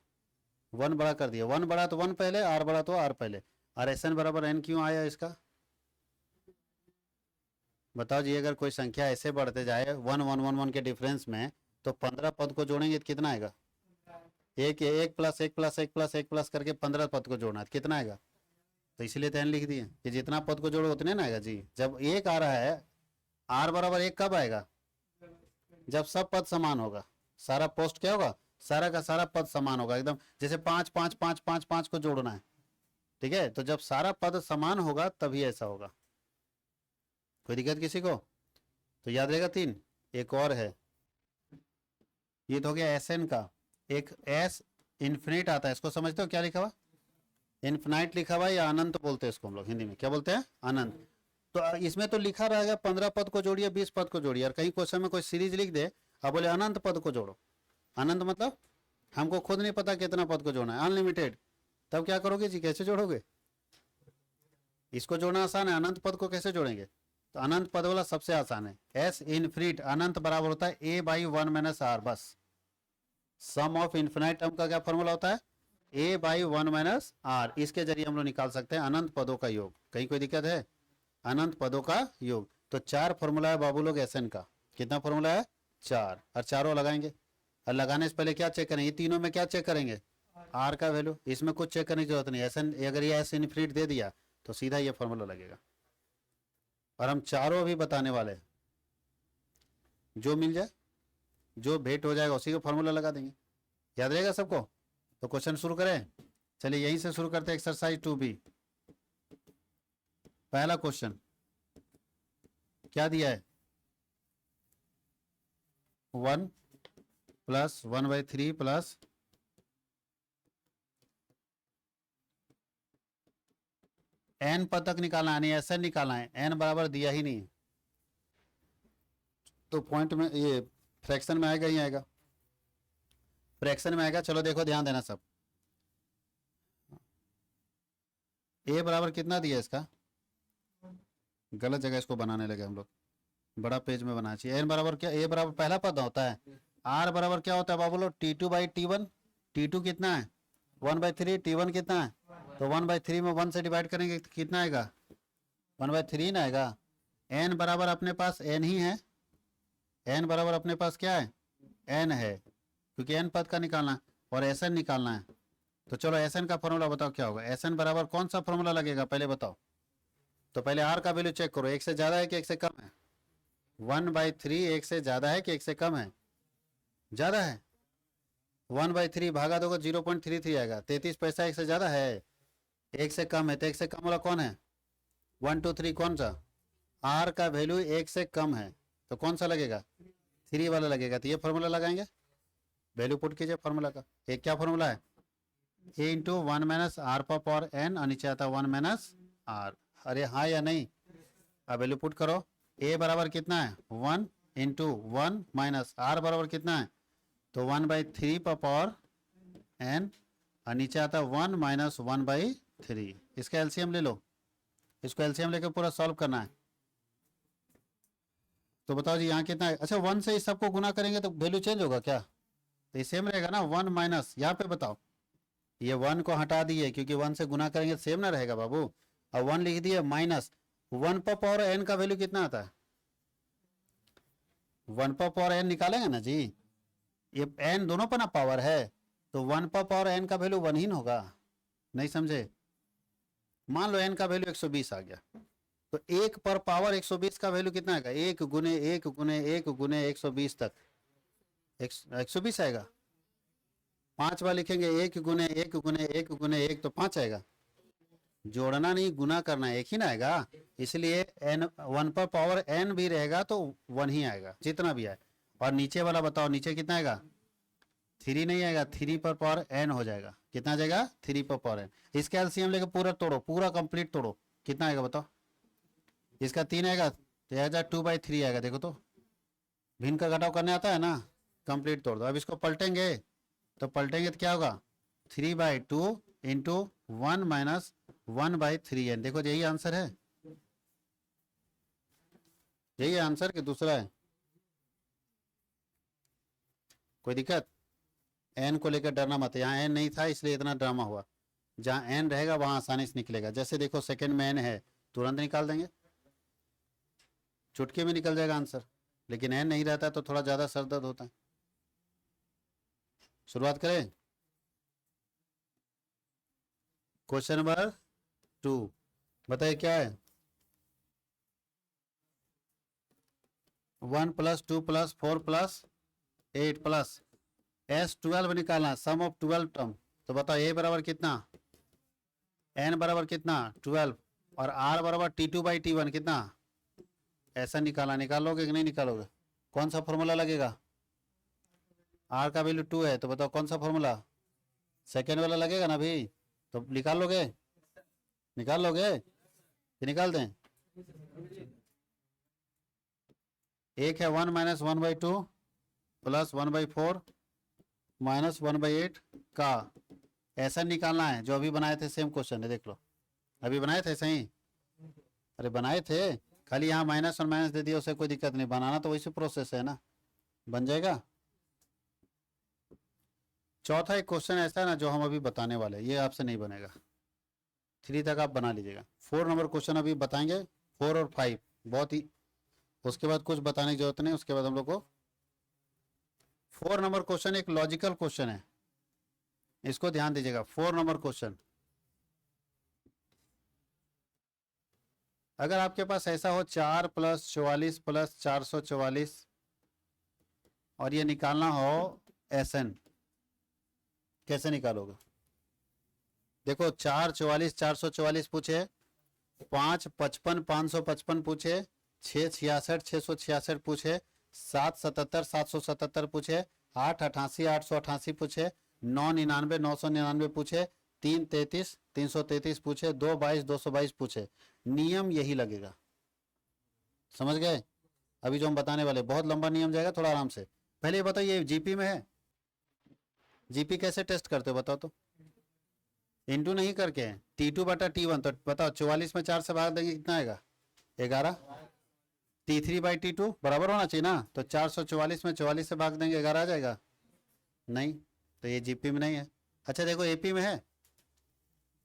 1 बड़ा कर दिया। 1 बड़ा तो 1 पहले, आर बड़ा तो आर पहले। और एस एन बराबर एन क्यों आया इसका, बताओ जी। अगर कोई संख्या ऐसे बढ़ते जाए 1 1 1 1 के डिफरेंस में, तो 15 पद को जोड़ेंगे तो कितना आएगा, एक एक प्लस एक प्लस एक प्लस एक प्लस करके 15 पद को जोड़ना है तो कितना आएगा। तो इसलिए तो एन लिख दिए कि जितना पद को जोड़ो उतने ना आएगा जी। जब एक आ रहा है, आर बराबर 1 कब आएगा, जब सब पद समान होगा। सारा पोस्ट क्या होगा, सारा का सारा पद समान होगा एकदम, जैसे 5 5 5 5 5 को जोड़ना है, ठीक है। तो जब सारा पद समान होगा तभी ऐसा होगा। कोई दिक्कत किसी को, तो याद रहेगा 3। एक और है, ये तो हो गया एस एन का। एक एस इन्फिनिट आता है, इसको समझते हो क्या लिखा हुआ, इन्फिनाइट लिखा हुआ है, या अनंत बोलते हैं इसको हम लोग हिंदी में, क्या बोलते हैं, अनंत। तो इसमें तो लिखा रहेगा 15 पद को जोड़िए, 20 पद को जोड़िए, और कहीं क्वेश्चन में कोई सीरीज लिख दे अब बोले अनंत पद को जोड़ो। अनंत मतलब हमको खुद नहीं पता कितना पद को जोड़ना है, अनलिमिटेड। तब क्या करोगे जी, कैसे जोड़ोगे, इसको जोड़ना आसान है, अनंत पद को कैसे जोड़ेंगे। तो अनंत पद वाला सबसे आसान है, एस इनफिनिट अनंत बराबर होता है ए बाई 1 माइनस आर, बस। सम ऑफ इन्फिनाइट टर्म का क्या फॉर्मूला होता है, ए बाई 1 माइनस आर। इसके जरिए हम लोग निकाल सकते हैं अनंत पदों का योग। कहीं कोई दिक्कत है, अनंत पदों का योग। तो 4 फॉर्मूला है बाबू लोग एस एन का। कितना फॉर्मूला है, 4, और चारों लगाएंगे। और लगाने से पहले क्या चेक करेंगे, तीनों में क्या चेक करेंगे, आर का वैल्यू। इसमें कुछ चेक करने की जरूरत नहीं, एस एन अगर ये एस इनफिनिट दे दिया तो सीधा ये फॉर्मूला लगेगा। और हम चारों भी बताने वाले हैं, जो मिल जाए, जो भेंट हो जाएगा उसी का फॉर्मूला लगा देंगे। याद रहेगा सबको। तो क्वेश्चन शुरू करें, चलिए यहीं से शुरू करते हैं। एक्सरसाइज 2B, पहला क्वेश्चन क्या दिया है, 1 प्लस 1/3 प्लस एन पद तक निकालना है, यानी एसएन निकालना है, एन बराबर दिया ही नहीं, तो पॉइंट में ये फ्रैक्शन में आएगा ही आएगा, फ्रैक्शन में आएगा। चलो देखो ध्यान देना सब, ए बराबर कितना दिया इसका, गलत जगह इसको बनाने लगे हम लोग, बड़ा पेज में बनाना चाहिए। एन बराबर क्या, ए बराबर पहला पद होता है, आर बराबर क्या होता है बाबू लोग, T2/T1, T2 कितना है 1/3, T1 कितना है, तो 1/3 में 1 से डिवाइड करेंगे तो कितना आएगा 1/3 ना आएगा। एन बराबर अपने पास एन ही है, एन बराबर अपने पास क्या है एन है, क्योंकि एन पद का निकालना है और एस एन निकालना है। तो चलो एस एन का फॉर्मूला बताओ क्या होगा, एस एन बराबर कौन सा फॉर्मूला लगेगा पहले बताओ, तो पहले आर का वैल्यू चेक करो, एक से ज्यादा है कि एक से कम है, 1/3 एक से ज्यादा है कि एक से कम है, ज्यादा है, 1/3 भागा दोगे 0.33 आएगा, 33 पैसा एक से ज्यादा है, एक से कम है, तो एक से कम वाला कौन है 1 2 3, कौन सा, आर का वैल्यू एक से कम है तो कौन सा लगेगा 3 वाला लगेगा, तो ये फॉर्मूला लगाएंगे, वैल्यू पुट कीजिए फॉर्मूला का, एक क्या फॉर्मूला है ए इंटू 1 माइनस आर पर पावर एन, और नीचे आता 1 माइनस आर, अरे हाँ या नहीं, अब वैल्यू पुट करो, ए बराबर कितना है 1 इंटू 1 माइनस आर बराबर कितना है, तो 1/3 पर पावर एन, और नीचे आता 1 माइनस 1/3, इसका एलसीएम ले लो, इसको एलसीएम लेकर पूरा सॉल्व करना है। तो बताओ जी यहाँ कितना है, अच्छा 1 से इस सबको गुना करेंगे तो वैल्यू चेंज होगा क्या, तो सेम रहेगा ना, 1 माइनस, यहाँ पे बताओ ये 1 को हटा दिए क्योंकि 1 से गुना करेंगे तो सेम ना रहेगा बाबू, और 1 लिख दिए माइनस 1 पर पावर एन का वैल्यू कितना आता है, 1 पर पावर एन निकालेंगे ना जी, ये एन दोनों पर ना पावर है, तो 1 पर पावर एन का वैल्यू 1 ही न होगा, नहीं समझे, मान लो एन का वैल्यू 120 आ गया, तो 1 पर पावर 120 का वैल्यू कितना आएगा, 1 गुने 1 गुने 1 गुने 120 तक 120 आएगा, 5 बार लिखेंगे 1 गुने 1 गुने 1 गुने 1 तो 5 आएगा, जोड़ना नहीं गुना करना है, एक ही ना आएगा, इसलिए एन 1 पर पावर एन भी रहेगा तो 1 ही आएगा जितना भी आए, और नीचे वाला बताओ नीचे कितना आएगा 3 नहीं आएगा, 3 पर पावर एन हो जाएगा, कितना आ जाएगा 3 पर पावर एन, इसका एलसीएम लेके पूरा तोड़ो, पूरा कंप्लीट तोड़ो, कितना आएगा बताओ, इसका 3 आएगा तो आ जाए 2/3 आएगा, देखो तो भिन्न का घटाव करने आता है ना, कंप्लीट तोड़ दो, अब इसको पलटेंगे तो पलटेंगे तो क्या होगा 3/2 इंटू 1 माइनस 1/3n, देखो यही आंसर है, यही आंसर कि दूसरा है, कोई दिक्कत, एन को लेकर डरना मत, यहाँ एन नहीं था इसलिए इतना ड्रामा हुआ, जहाँ एन रहेगा वहां आसानी से निकलेगा, जैसे देखो सेकंड में एन है तुरंत निकाल देंगे, चुटकी में निकल जाएगा आंसर, लेकिन एन नहीं रहता तो थोड़ा ज्यादा सर दर्द होता है। शुरुआत करें, क्वेश्चन नंबर 2 बताइए क्या है, 1 + 2 + 4 + 8 प्लस S12 निकालना, सम ऑफ 12 टर्म, तो बताओ ए बराबर कितना, एन बराबर कितना 12, और आर बराबर T2/T1 कितना, ऐसा निकाला, निकालोगे कि नहीं निकालोगे, कौन सा फॉर्मूला लगेगा, आर का वैल्यू 2 है तो बताओ कौन सा फॉर्मूला, सेकेंड वाला लगेगा ना अभी, तो निकाल लोगे, निकाल लोगे कि निकाल दें, एक है 1 माइनस 1/2 प्लस 1/4 माइनस 1/8 का, ऐसा निकालना है जो अभी बनाए थे, सेम क्वेश्चन है देख लो, अभी बनाए थे सही, अरे बनाए थे, खाली यहाँ माइनस और माइनस दे दिया, उससे कोई दिक्कत नहीं, बनाना तो वैसे प्रोसेस है ना, बन जाएगा। चौथा एक क्वेश्चन ऐसा है ना जो हम अभी बताने वाले हैं, ये आपसे नहीं बनेगा, 3 तक आप बना लीजिएगा, 4 नंबर क्वेश्चन अभी बताएंगे, 4 और 5 बहुत ही, उसके बाद कुछ बताने की जरूरत नहीं, उसके बाद हम लोग को 4 नंबर क्वेश्चन एक लॉजिकल क्वेश्चन है, इसको ध्यान दीजिएगा, 4 नंबर क्वेश्चन, अगर आपके पास ऐसा हो 4 + 44 + 444 और ये निकालना हो SN, कैसे निकालोगे, देखो 4 44 444 पूछे, 5 55 555 पूछे, 6 66 666 पूछे, 7 77 777 पूछे, 8 88 888 पूछे, 9 99 999 पूछे, 333 333 पूछे, 222 222 पूछे, नियम यही लगेगा। समझ गए? अभी जो हम बताने वाले, बहुत लंबा नियम जाएगा, थोड़ा आराम से। पहले ये बताओ, ये जीपी में है? जीपी कैसे टेस्ट करते हो बताओ तो? इंटू नहीं करके, T2/T1। तो बताओ 44 में 4 से भाग देंगे कितना आएगा? 11। T3/T2 बराबर होना चाहिए ना, तो 444 में 44 से भाग देंगे 11 आ जाएगा? नहीं, तो ये जीपी में नहीं है। अच्छा देखो एपी में है,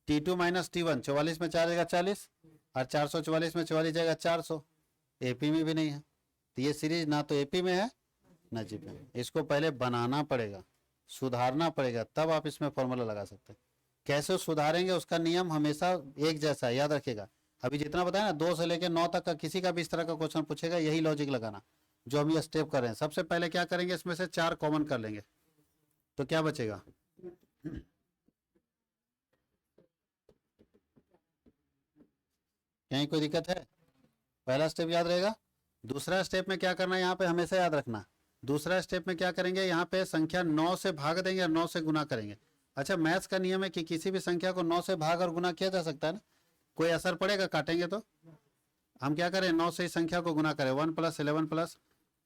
T2 - T1, 44 में 4 जाएगा 40, और 444 में 44 जाएगा 400। एपी में भी नहीं है, तो ये सीरीज ना तो एपी में है ना जीपी में। इसको पहले बनाना पड़ेगा, सुधारना पड़ेगा, तब आप इसमें फॉर्मूला लगा सकते हैं। कैसे सुधारेंगे उसका नियम हमेशा एक जैसा है, याद रखिएगा। अभी जितना बताया ना 2 से लेकर 9 तक का किसी का भी इस तरह का क्वेश्चन पूछेगा, यही लॉजिक लगाना जो हम ये स्टेप कर रहे हैं। सबसे पहले क्या करेंगे, इसमें से 4 कॉमन कर लेंगे, तो क्या बचेगा? कहीं कोई दिक्कत है? पहला स्टेप याद रहेगा। दूसरा स्टेप में क्या करना है, यहाँ पे हमेशा याद रखना। दूसरा स्टेप में क्या करेंगे, यहाँ पे संख्या 9 से भाग देंगे और 9 से गुना करेंगे। अच्छा मैथ्स का नियम है कि किसी भी संख्या को 9 से भाग और गुना किया जा सकता है ना, कोई असर पड़ेगा काटेंगे तो? हम क्या करें, 9 से ही संख्या को गुना करें, 1 + 11 +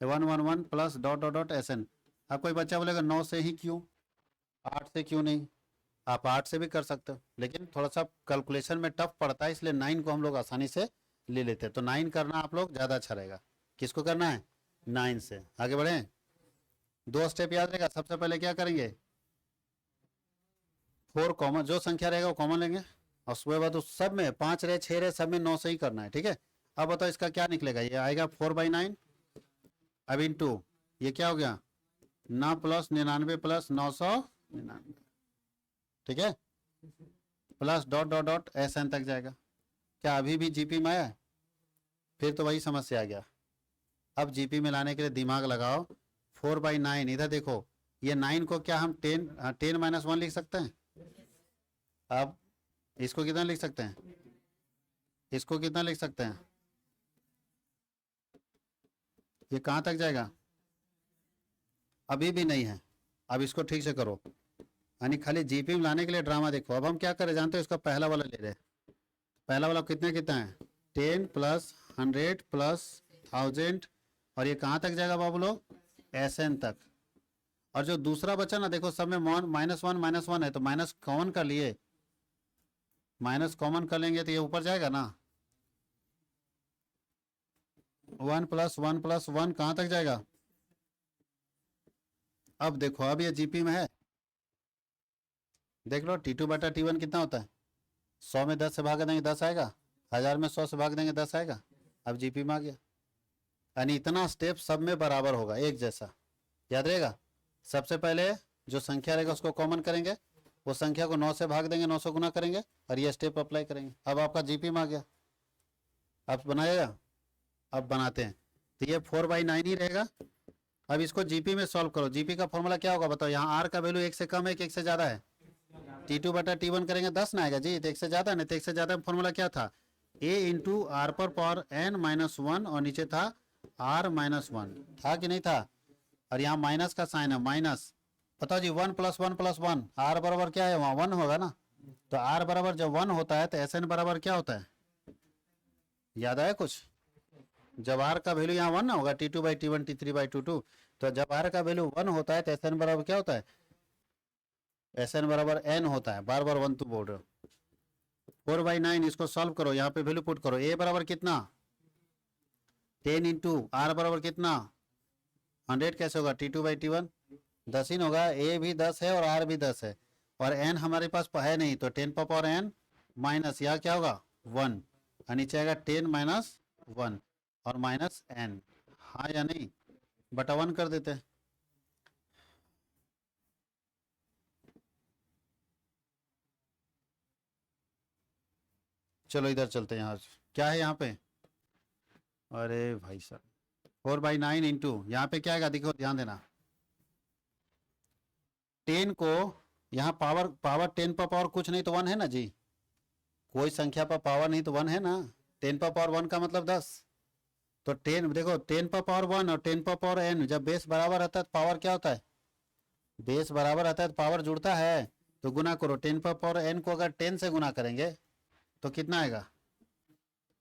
111 plus dot dot dot SN। अब कोई बच्चा बोलेगा 9 से ही क्यों, 8 से क्यों नहीं? आप 8 से भी कर सकते हो, लेकिन थोड़ा सा कैलकुलेशन में टफ पड़ता है, इसलिए 9 को हम लोग आसानी से ले लेते हैं। तो 9 करना आप लोग ज़्यादा अच्छा रहेगा। किसको करना है? 9 से। आगे बढ़ें, 2 स्टेप याद रहेगा। सबसे पहले क्या करेंगे, 4 कॉमन, जो संख्या रहेगा वो कॉमन लेंगे, और उसके बाद उस सब में 5 रहे 6 रहे सब में 9 से ही करना है, ठीक है? अब बताओ इसका क्या निकलेगा, ये आएगा 4/9। अब इंटू ये क्या हो गया, 9 + 99 + 999, ठीक है? Plus dot dot dot SN तक जाएगा। क्या अभी भी जीपी में आया? फिर तो वही समस्या आ गया। अब जीपी में लाने के लिए दिमाग लगाओ। 4/9, इधर देखो, ये 9 को क्या हम 10 - 1 लिख सकते हैं? अब इसको कितना लिख सकते हैं, इसको कितना लिख सकते हैं? ये कहाँ तक जाएगा? अभी भी नहीं है। अब इसको ठीक से करो, यानी खाली जीपी में लाने के लिए ड्रामा देखो। अब हम क्या करें जानते हो, इसका पहला वाला ले रहे हैं। पहला वाला कितना कितना है, 10 + 100 + 1000, और ये कहाँ तक जाएगा बाबू लोग, SN तक। और जो दूसरा बचा ना, देखो सब में -1 है, तो माइनस कॉमन कर लिए, माइनस कॉमन कर लेंगे तो ये ऊपर जाएगा ना। 1 + 1 + 1 कहाँ तक जाएगा? अब देखो, अब ये जीपी में है, देख लो T2/T1 कितना होता है, 100 में 10 से भाग देंगे 10 आएगा, 1000 में 100 से भाग देंगे 10 आएगा। अब जीपी में आ गया, यानी इतना स्टेप सब में बराबर होगा, एक जैसा। याद रहेगा, सबसे पहले जो संख्या रहेगा उसको कॉमन करेंगे, वो संख्या को 9 से भाग देंगे, 9 से गुना करेंगे, और ये स्टेप अप्लाई करेंगे। अब आपका जीपी में आ गया। अब बनाएगा, अब बनाते हैं। तो ये 4/9 ही रहेगा। अब इसको जीपी में सॉल्व करो। जीपी का फॉर्मूला क्या होगा बताओ, यहाँ R का वैल्यू 1 से कम है कि 1 से ज़्यादा है? T2/T1 करेंगे 10 ना आएगा जी, तो 1 से ज़्यादा नहीं, तो 1 से ज़्यादा फॉर्मूला क्या था, A × R⁻n - 1, और नीचे था R-1, था कि नहीं था? और यहाँ माइनस का साइन है, माइनस। बताओ जी, 1 + 1 + 1, R बराबर क्या है, वहाँ 1 होगा ना। तो R बराबर जब 1 होता है तो SN बराबर क्या होता है, याद आया कुछ? जब R का वैल्यू यहाँ 1 ना होगा, T2/T1 T3/T2, तो जब R का वैल्यू 1 होता है तो SN बराबर क्या होता है, SN बराबर N होता है। बार बार 1 2 बोल रहे हो। 4/9, इसको सॉल्व करो, यहाँ पे वैल्यू पुट करो। A बराबर कितना, 10 × R बराबर कितना, 100 कैसे होगा, T2/T1 10 ही ना होगा, A भी 10 है और R भी 10 है, और N हमारे पास है नहीं, तो 10⁻n माइनस, यहाँ क्या होगा 1, और नीचे आएगा 10 - 1 और -n। हाँ या नहीं, बटा 1 कर देते हैं। चलो इधर चलते हैं, यहाँ क्या है यहाँ पे, अरे भाई साहब, 4/9 इंटू यहाँ पे क्या आएगा, देखो ध्यान देना, 10 को यहाँ पावर 10 पर पावर कुछ नहीं तो 1 है ना जी, कोई संख्या पर पावर नहीं तो 1 है ना। 10 पर पावर 1 का मतलब 10, तो 10 देखो, 10 पर पावर 1 और 10 पर पावर n, जब बेस बराबर रहता है तो पावर क्या होता है, बेस बराबर रहता है तो पावर जुड़ता है। तो गुना करो, 10 पर पावर n को अगर 10 से गुना करेंगे तो कितना आएगा,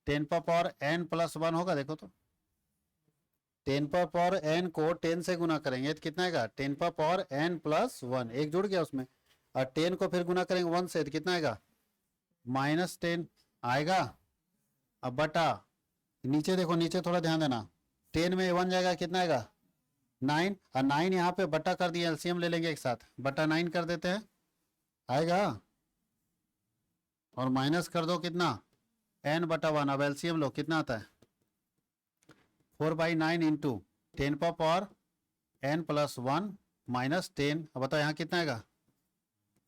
10 पर पावर n प्लस 1 होगा। देखो तो 10 पर पावर n को 10 से गुना करेंगे तो कितना आएगा, 10 पर पावर n प्लस 1, एक जुड़ गया उसमें, और 10 को फिर गुना करेंगे 1 से तो कितना आएगा, -10 आएगा। अब बटा, नीचे देखो, नीचे थोड़ा ध्यान देना, 10 में 1 जाएगा कितना आएगा 9, और 9 यहाँ पे बटा कर दिया, एलसीएम ले लेंगे एक साथ, बटा 9 कर देते हैं, आएगा, और माइनस कर दो कितना, n बटा 1, अब एलसीएम लो कितना आता है, 4/9 इंटू 10 पर पावर n प्लस 1 -10, अब बताओ यहाँ कितना आएगा,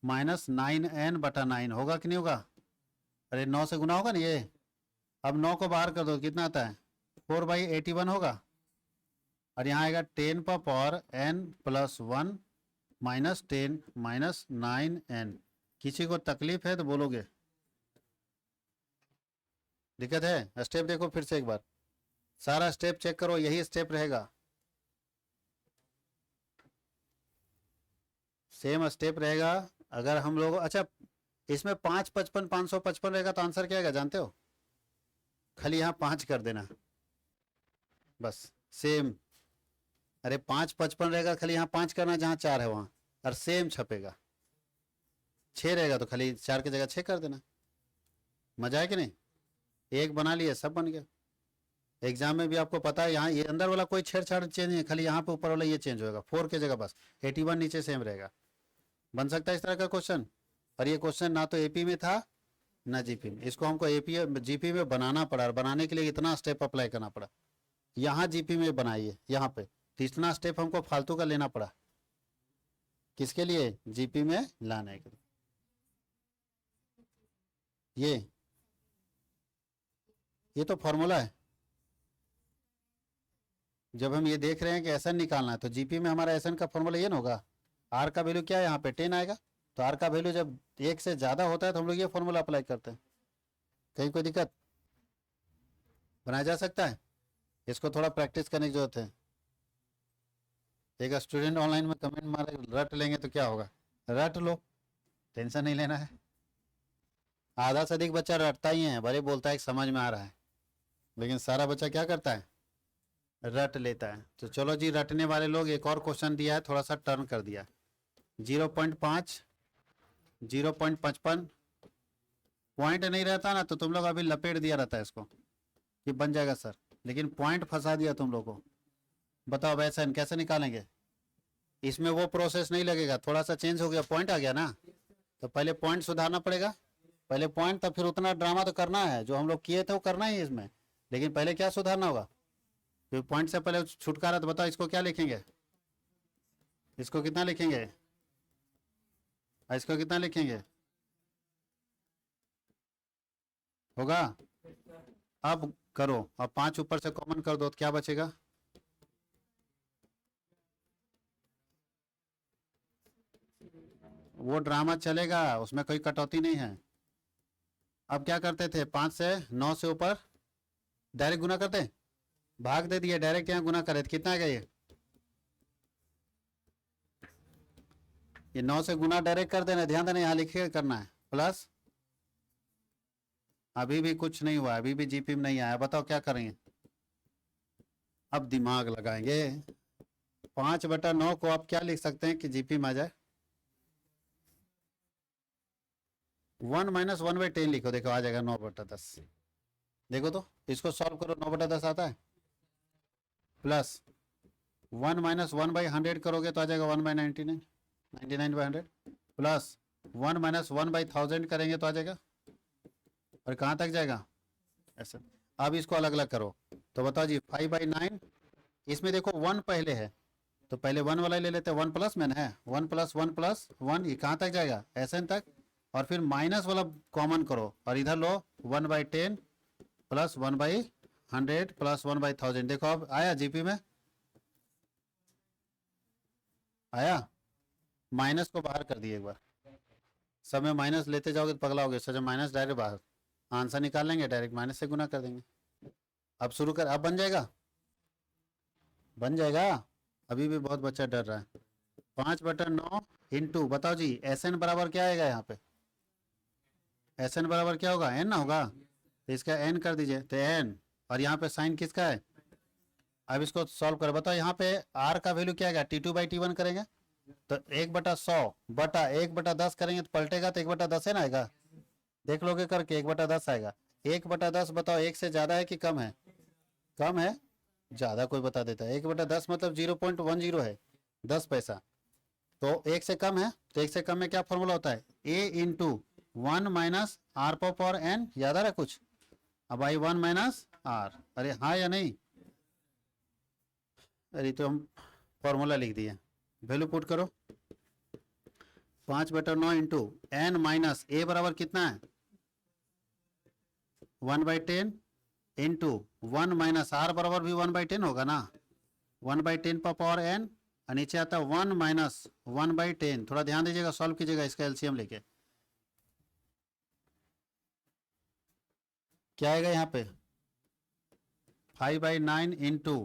-9n बटा 9, होगा कि नहीं होगा, अरे 9 से गुना होगा ना ये, अब 9 को बाहर कर दो कितना आता है, 4/81 होगा, और यहाँ आएगा 10 पर पावर n प्लस 1 -10 -9n। किसी को तकलीफ है तो बोलोगे, दिक्कत है। स्टेप देखो फिर से एक बार, सारा स्टेप चेक करो, यही स्टेप रहेगा, सेम स्टेप रहेगा। अगर हम लोग, अच्छा इसमें 5 55 555 रहेगा तो आंसर क्या आएगा जानते हो, खाली यहाँ 5 कर देना बस, सेम, अरे 5 55 रहेगा खाली यहाँ 5 करना, जहाँ 4 है वहाँ, और सेम छपेगा। 6 रहेगा तो खाली 4 की जगह 6 कर देना, मजा है कि नहीं, एक बना लिए सब बन गया। एग्जाम में भी आपको पता है, यहाँ ये अंदर वाला कोई छेड़छाड़ चेंज नहीं है, खाली यहाँ पे ऊपर वाला ये चेंज होगा, 4 की जगह बस 81 नीचे सेम रहेगा। बन सकता है इस तरह का क्वेश्चन, और ये क्वेश्चन ना तो एपी में था ना जीपी में, इसको हमको एपी जीपी में बनाना पड़ा, और बनाने के लिए इतना स्टेप अप्लाई करना पड़ा। यहाँ जीपी में बनाइए, यहाँ पे तो इतना स्टेप हमको फालतू का लेना पड़ा, किसके लिए, जीपी में लाने के लिए। ये तो फॉर्मूला है, जब हम ये देख रहे हैं कि एसएन निकालना है तो जीपी में हमारा एसएन का फॉर्मूला ये ना होगा, आर का वैल्यू क्या है यहाँ पे 10 आएगा, तो आर का वैल्यू जब 1 से ज़्यादा होता है तो हम लोग ये फॉर्मूला अप्लाई करते हैं। कहीं कोई दिक्कत, बनाया जा सकता है, इसको थोड़ा प्रैक्टिस करने की जरूरत है। एक स्टूडेंट ऑनलाइन में कमेंट मारे रट लेंगे तो क्या होगा, रट लो, टेंशन नहीं लेना है। आधा से अधिक बच्चा रटता ही है, भले बोलता है कि समझ में आ रहा है, लेकिन सारा बच्चा क्या करता है, रट लेता है। तो चलो जी, रटने वाले लोग, एक और क्वेश्चन दिया है, थोड़ा सा टर्न कर दिया, 0.5 0.55 पॉइंट नहीं रहता ना तो तुम लोग अभी लपेट दिया रहता है इसको कि बन जाएगा सर, लेकिन पॉइंट फंसा दिया तुम लोग को। बताओ वैसा कैसे निकालेंगे, इसमें वो प्रोसेस नहीं लगेगा, थोड़ा सा चेंज हो गया, पॉइंट आ गया ना, तो पहले पॉइंट सुधारना पड़ेगा, पहले पॉइंट, तब फिर उतना ड्रामा तो करना है जो हम लोग किए थे वो करना ही है इसमें, लेकिन पहले क्या सुधारना होगा, तो पॉइंट से पहले छुटकारा। तो बताओ इसको क्या लिखेंगे, इसको कितना लिखेंगे, इसको कितना लिखेंगे, होगा। अब करो, अब 5 ऊपर से कॉमन कर दो तो क्या बचेगा, वो ड्रामा चलेगा, उसमें कोई कटौती नहीं है। अब क्या करते थे, 5 से 9 से ऊपर डायरेक्ट गुना करते, भाग दे दिया, डायरेक्ट यहाँ गुना करे तो कितना आएगा, ये 9 से गुना डायरेक्ट कर देना, ध्यान देना यहाँ लिखे करना है, प्लस, अभी भी कुछ नहीं हुआ, अभी भी जीपी में नहीं आया, बताओ क्या करेंगे, अब दिमाग लगाएंगे। 5/9 को आप क्या लिख सकते हैं कि जीपी में आ जाए, 1 - 1/10 लिखो, देखो आ जाएगा 9/10। देखो तो इसको सॉल्व करो, 9/10 आता है, प्लस 1 - 1/100 करोगे तो आ जाएगा 1/99, 99/100, प्लस 1 - 1/1000 करेंगे तो आ जाएगा, और कहाँ तक जाएगा ऐसा। अब इसको अलग अलग करो, तो बताओ जी 5/9, इसमें देखो 1 पहले है तो पहले 1 वाला ले लेते हैं, 1 प्लस में है, 1 + 1 + 1, ये कहाँ तक जाएगा एसएन तक, और फिर माइनस वाला कॉमन करो, और इधर लो 1/10 प्लस 1/100 प्लस 1/1000, देखो अब आया जीपी में, आया, माइनस को बाहर कर दिए एक बार, सब में माइनस लेते जाओगे तो पगला होगे, सच माइनस डायरेक्ट बाहर, आंसर निकाल लेंगे डायरेक्ट माइनस से गुना कर देंगे। अब शुरू कर, अब बन जाएगा, बन जाएगा, अभी भी बहुत बच्चा डर रहा है। 5/9 इंटू, बताओ जी एस एन बराबर क्या आएगा यहाँ पे, एस एन बराबर क्या होगा, एन ना होगा, तो इसका एन कर दीजिए, तो एन, और यहाँ पे साइन किसका है। अब इसको सॉल्व कर बताओ, यहाँ पे आर का वैल्यू क्या आएगा, T2/T1 करेंगे तो 1/100 बटा 1/10 करेंगे तो पलटेगा, तो 1/10 है ना आएगा, देख लोगे करके 1/10 आएगा। 1/10 बताओ एक से ज्यादा है कि कम है, कम है, ज्यादा कोई बता देता है। 1/10 मतलब 0.10 है, 10 पैसा, तो एक से कम है, तो एक से कम में क्या फॉर्मूला होता है, ए इंटू 1 - r⁴ n, याद आ रहा है कुछ, अब आई 1 - r, अरे हाँ या नहीं, अरे तो हम फॉर्मूला लिख दिए, वैल्यू पुट करो, 5/9 इंटू एन माइनस ए बराबर कितना है 1/10 इंटू 1 - r बराबर भी 1/10 होगा ना, 1/10 पर पावर n, और नीचे आता है 1 - 1/10, थोड़ा ध्यान दीजिएगा, सॉल्व कीजिएगा इसका एलसीएम लेके, क्या आएगा यहाँ पे 5/9 इंटू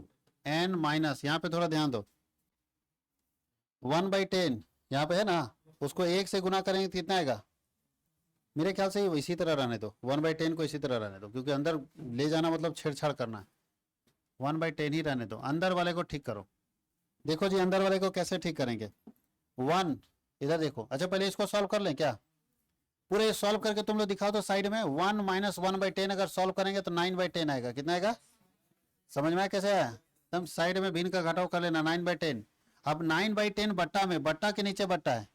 एन माइनस, यहाँ पे थोड़ा ध्यान दो, 1/10 यहाँ पे है ना, उसको एक से गुना करेंगे तो कितना आएगा, मेरे ख्याल से इसी तरह रहने दो, 1/10 को इसी तरह रहने दो, क्योंकि अंदर ले जाना मतलब छेड़छाड़ करना है, 1/10 ही रहने दो, अंदर वाले को ठीक करो। देखो जी अंदर वाले को कैसे ठीक करेंगे, 1 इधर देखो, अच्छा पहले इसको सॉल्व कर लें क्या, पूरे सॉल्व करके तुम लोग दिखाओ तो साइड में, 1 - 1/10 अगर सॉल्व करेंगे तो 9/10 आएगा, कितना आएगा, समझ में आया कैसे आया, तुम साइड में भिन्न का घटाव कर लेना, 9/10, अब 9/10 बट्टा में, बट्टा के नीचे बट्टा है,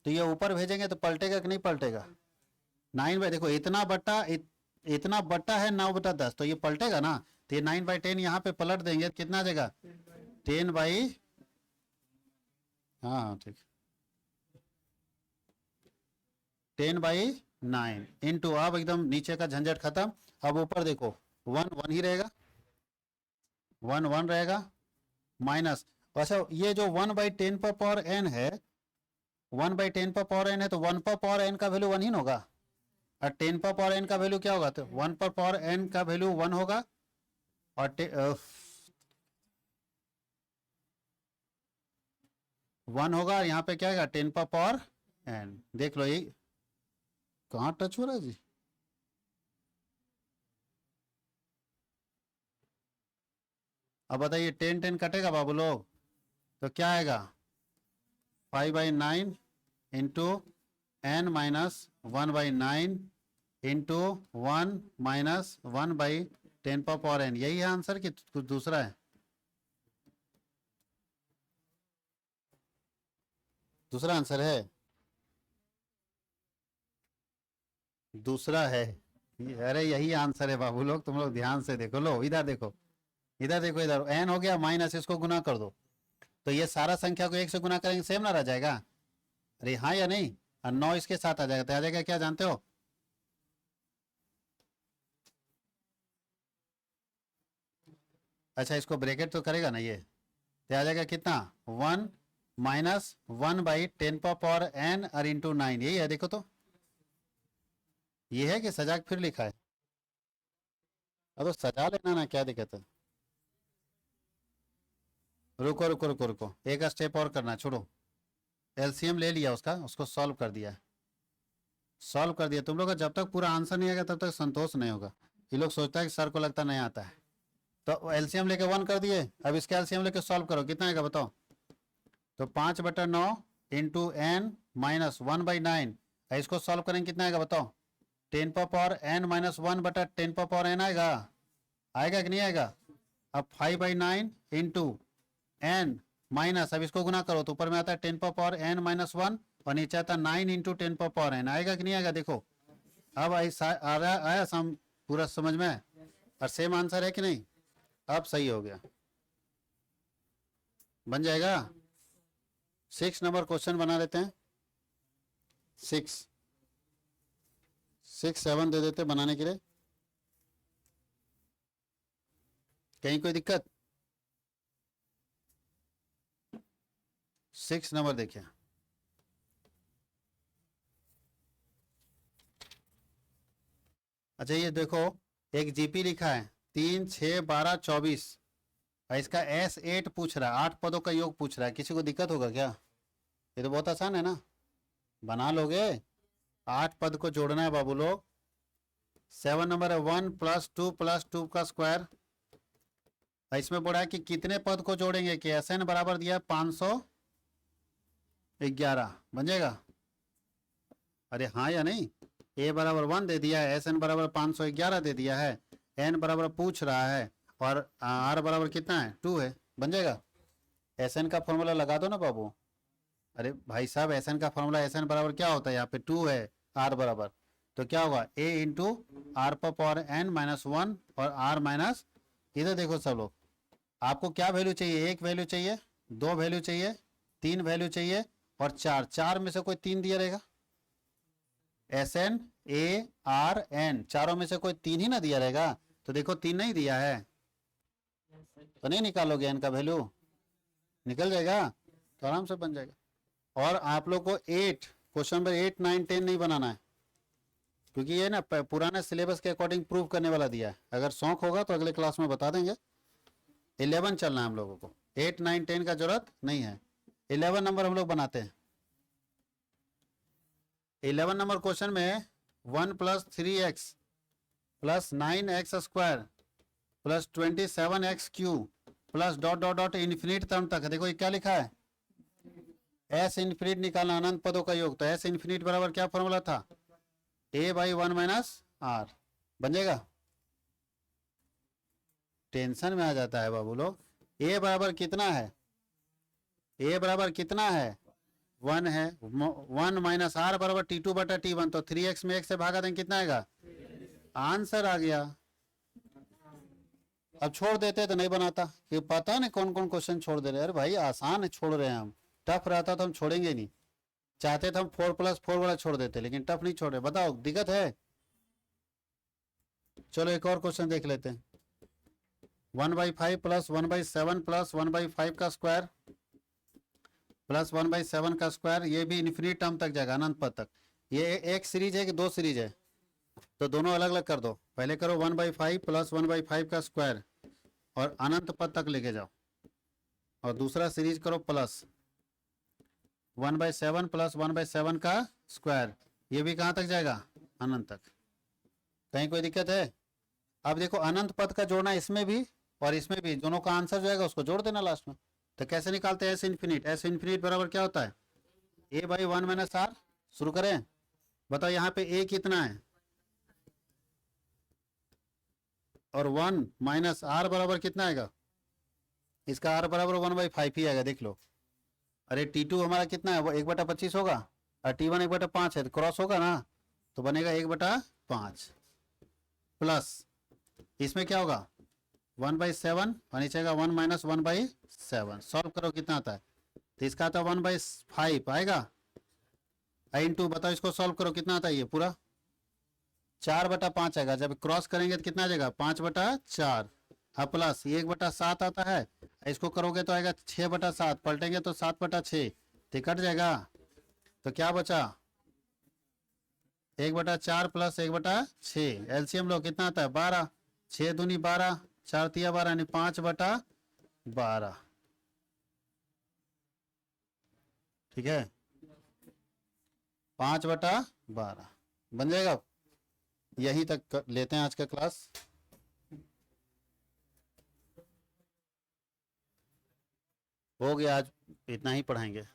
तो ये ऊपर भेजेंगे तो पलटेगा कि नहीं पलटेगा, 9 देखो इतना बट्टा इतना बट्टा है 9/10, तो ये पलटेगा ना, तो ये 9/10 यहाँ पे पलट देंगे तो कितना आ जाएगा 10 हाँ ठीक 10/9 इंटू, अब एकदम नीचे का झंझट खत्म, अब ऊपर देखो 1 1 ही रहेगा, 1 1 रहेगा, माइनस, वैसे ये जो 1/10 पर पावर n है, 1/10 पर पावर n है, तो 1 पर पावर n का वैल्यू 1 ही ना होगा, और 10 पर पावर n का वैल्यू क्या होगा, तो 1 पर पावर n का वैल्यू 1 होगा, और 1 होगा, और यहाँ पे क्या आएगा 10 पर पावर n, देख लो ये कहाँ टच हो रहा है जी, अब बताइए 10 10 कटेगा बाबू लोग, तो क्या आएगा 5/9 इंटू n - 1/9 इंटू 1 - 1/10 पर पावर n, यही है आंसर कि कुछ दूसरा है, दूसरा आंसर है, दूसरा है, अरे यही आंसर है बाबू लोग, तुम लोग ध्यान से देखो, लो इधर देखो, इधर देखो, इधर n हो गया माइनस, इसको गुना कर दो, तो ये सारा संख्या को एक से गुना करेंगे सेम ना रह जाएगा, अरे हाँ या नहीं, और 9 इसके साथ आ जाएगा, तो आ जाएगा क्या जानते हो, अच्छा इसको ब्रैकेट तो करेगा ना ये, तो आ जाएगा कितना 1 - 1/10 पर पावर n और इंटू 9, यही है देखो, तो ये है कि सजा के फिर लिखा है, अब तो सजा लेना ना, क्या दिक्कत है, रुको रुको रुको रुको, एक स्टेप और करना, छोड़ो, एलसीएम ले लिया उसका, उसको सॉल्व कर दिया, सॉल्व कर दिया, तुम लोग का जब तक पूरा आंसर नहीं आएगा तब तक संतोष नहीं होगा, ये लोग सोचता है कि सर को लगता नहीं आता है, तो एलसीएम लेके 1 कर दिए, अब इसका एलसीएम लेके सॉल्व करो, कितना आएगा बताओ, तो 5/9 इंटू n - 1/9, इसको सॉल्व करेंगे कितना आएगा बताओ, 10 पर पावर n - 1/10 पर पावर n आएगा, आएगा कि नहीं आएगा, अब 5/9 इंटू n माइनस, अब इसको गुना करो तो ऊपर में आता है 10 पर पावर n - 1, और नीचे आता है 9 इंटू 10 पर पावर n, आएगा कि नहीं आएगा देखो, अब आ रहा आया पूरा समझ में, और सेम आंसर है कि नहीं, अब सही हो गया, बन जाएगा, 6 नंबर क्वेश्चन बना लेते हैं, 6 6 7 दे देते बनाने के लिए, कहीं कोई दिक्कत, 6 नंबर देखिए, अच्छा ये देखो, एक जीपी लिखा है 3 6 12 24, और इसका S8 पूछ रहा है, 8 पदों का योग पूछ रहा है, किसी को दिक्कत होगा क्या, ये तो बहुत आसान है ना, बना लोगे। 8 पद को जोड़ना है बाबू लोग। 7 नंबर है 1 + 2 का स्क्वायर। इसमें बोला है कि कितने पद को जोड़ेंगे, कि SN बराबर दिया 511 बन जाएगा। अरे हाँ या नहीं, A बराबर 1 दे दिया है, SN बराबर 511 दे दिया है, N बराबर पूछ रहा है, और R बराबर कितना है 2 है, बन जाएगा। SN का फॉर्मूला लगा दो ना बाबू। अरे भाई साहब, SN का फॉर्मूला, SN बराबर क्या होता है, यहाँ पे 2 है, R बराबर, तो क्या होगा A इंटू R पर N-1 और R माइनस, इधर देखो सब लोग, आपको क्या वैल्यू चाहिए, 1 वैल्यू चाहिए, 2 वैल्यू चाहिए, 3 वैल्यू चाहिए, और 4 में से कोई 3 दिया रहेगा। SN, AR, N चारों में से कोई 3 ही ना दिया रहेगा, तो देखो 3 नहीं दिया है, तो नहीं निकालोगे N का वैल्यू, निकल जाएगा, तो आराम से बन जाएगा। और आप लोग को 8 क्वेश्चन नंबर 8, 9, 10 नहीं बनाना है, क्योंकि ये ना पुराना सिलेबस के अकॉर्डिंग प्रूव करने वाला दिया है। अगर शौक होगा तो अगले क्लास में बता देंगे। 11 चलना है हम लोगों को, 8, 9, 10 का जरूरत नहीं है। 11 नंबर हम लोग बनाते हैं। 11 नंबर क्वेश्चन में 1 + 3x + 9x² + 27x³ plus dot dot dot infinite term तक। देखो ये क्या लिखा है, S इन्फिनिट निकालना, अनंत पदों का योग, तो S इन्फिनिट बराबर क्या फॉर्मूला था, A/1 - R बन जाएगा। टेंशन में आ जाता है बाबू लोग। A बराबर कितना है, A बराबर कितना है 1 है, 1 - R बराबर T2/T1, तो 3x में 1 से भागा देंगे, कितना आएगा, आंसर आ गया। अब छोड़ देते तो नहीं बनाता, कि पता नहीं कौन कौन क्वेश्चन छोड़ दे रहे हैं। अरे भाई आसान है, छोड़ रहे हैं हम, टफ रहता तो हम छोड़ेंगे नहीं, चाहते तो हम 4 + 4 वाला छोड़ देते, लेकिन टफ नहीं छोड़ रहे। बताओ दिक्कत है। चलो एक और क्वेश्चन देख लेते हैं। 1/5 + 1/7 + 1/5 का स्क्वायर प्लस 1/7 का स्क्वायर, ये भी इन्फिनिट टर्म तक जाएगा, अनंत पद तक। ये एक सीरीज है कि 2 सीरीज है, तो दोनों अलग अलग कर दो। पहले करो 1/5 + 1/5 का स्क्वायर और अनंत पद तक लेके जाओ, और दूसरा सीरीज करो प्लस 1/7 + 1/7 का स्क्वायर, ये भी कहाँ तक जाएगा, अनंत तक। कहीं कोई दिक्कत है। अब देखो अनंत पद का जोड़ना इसमें भी और इसमें भी, दोनों का आंसर जो आएगा उसको जोड़ देना लास्ट में। तो कैसे निकालते हैं S इन्फिनिट, S इन्फिनिट बराबर क्या होता है, A/1 - R। शुरू करें, बताओ यहाँ पे A कितना है, और 1 - R बराबर कितना आएगा, इसका R बराबर 1/5 ही आएगा, देख लो। अरे T2 हमारा कितना है, वो 1/25 होगा, और T1 1/5 है, तो क्रॉस होगा ना, तो बनेगा 1/5 प्लस, इसमें क्या होगा 1/7, और नीचे का 1 - 1/7। सॉल्व करो कितना आता है, तो इसका आता है 1/5 आएगा, इंटू, बताओ इसको सॉल्व करो कितना आता है, ये पूरा 4/5 आएगा। जब क्रॉस करेंगे तो कितना आ जाएगा 5/4, हाँ प्लस ये 1/7 आता है, इसको करोगे तो आएगा 6/7, पलटेंगे तो 7/6, तो कट जाएगा। तो क्या बचा 1/4 प्लस 1/6, एलसीएम लो कितना आता है 12, 6 दूनी 12, 4 तिया 12, यानी 5/12। ठीक है, 5/12 बन जाएगा। यहीं तक लेते हैं आज का क्लास। हो गया, आज इतना ही पढ़ाएंगे।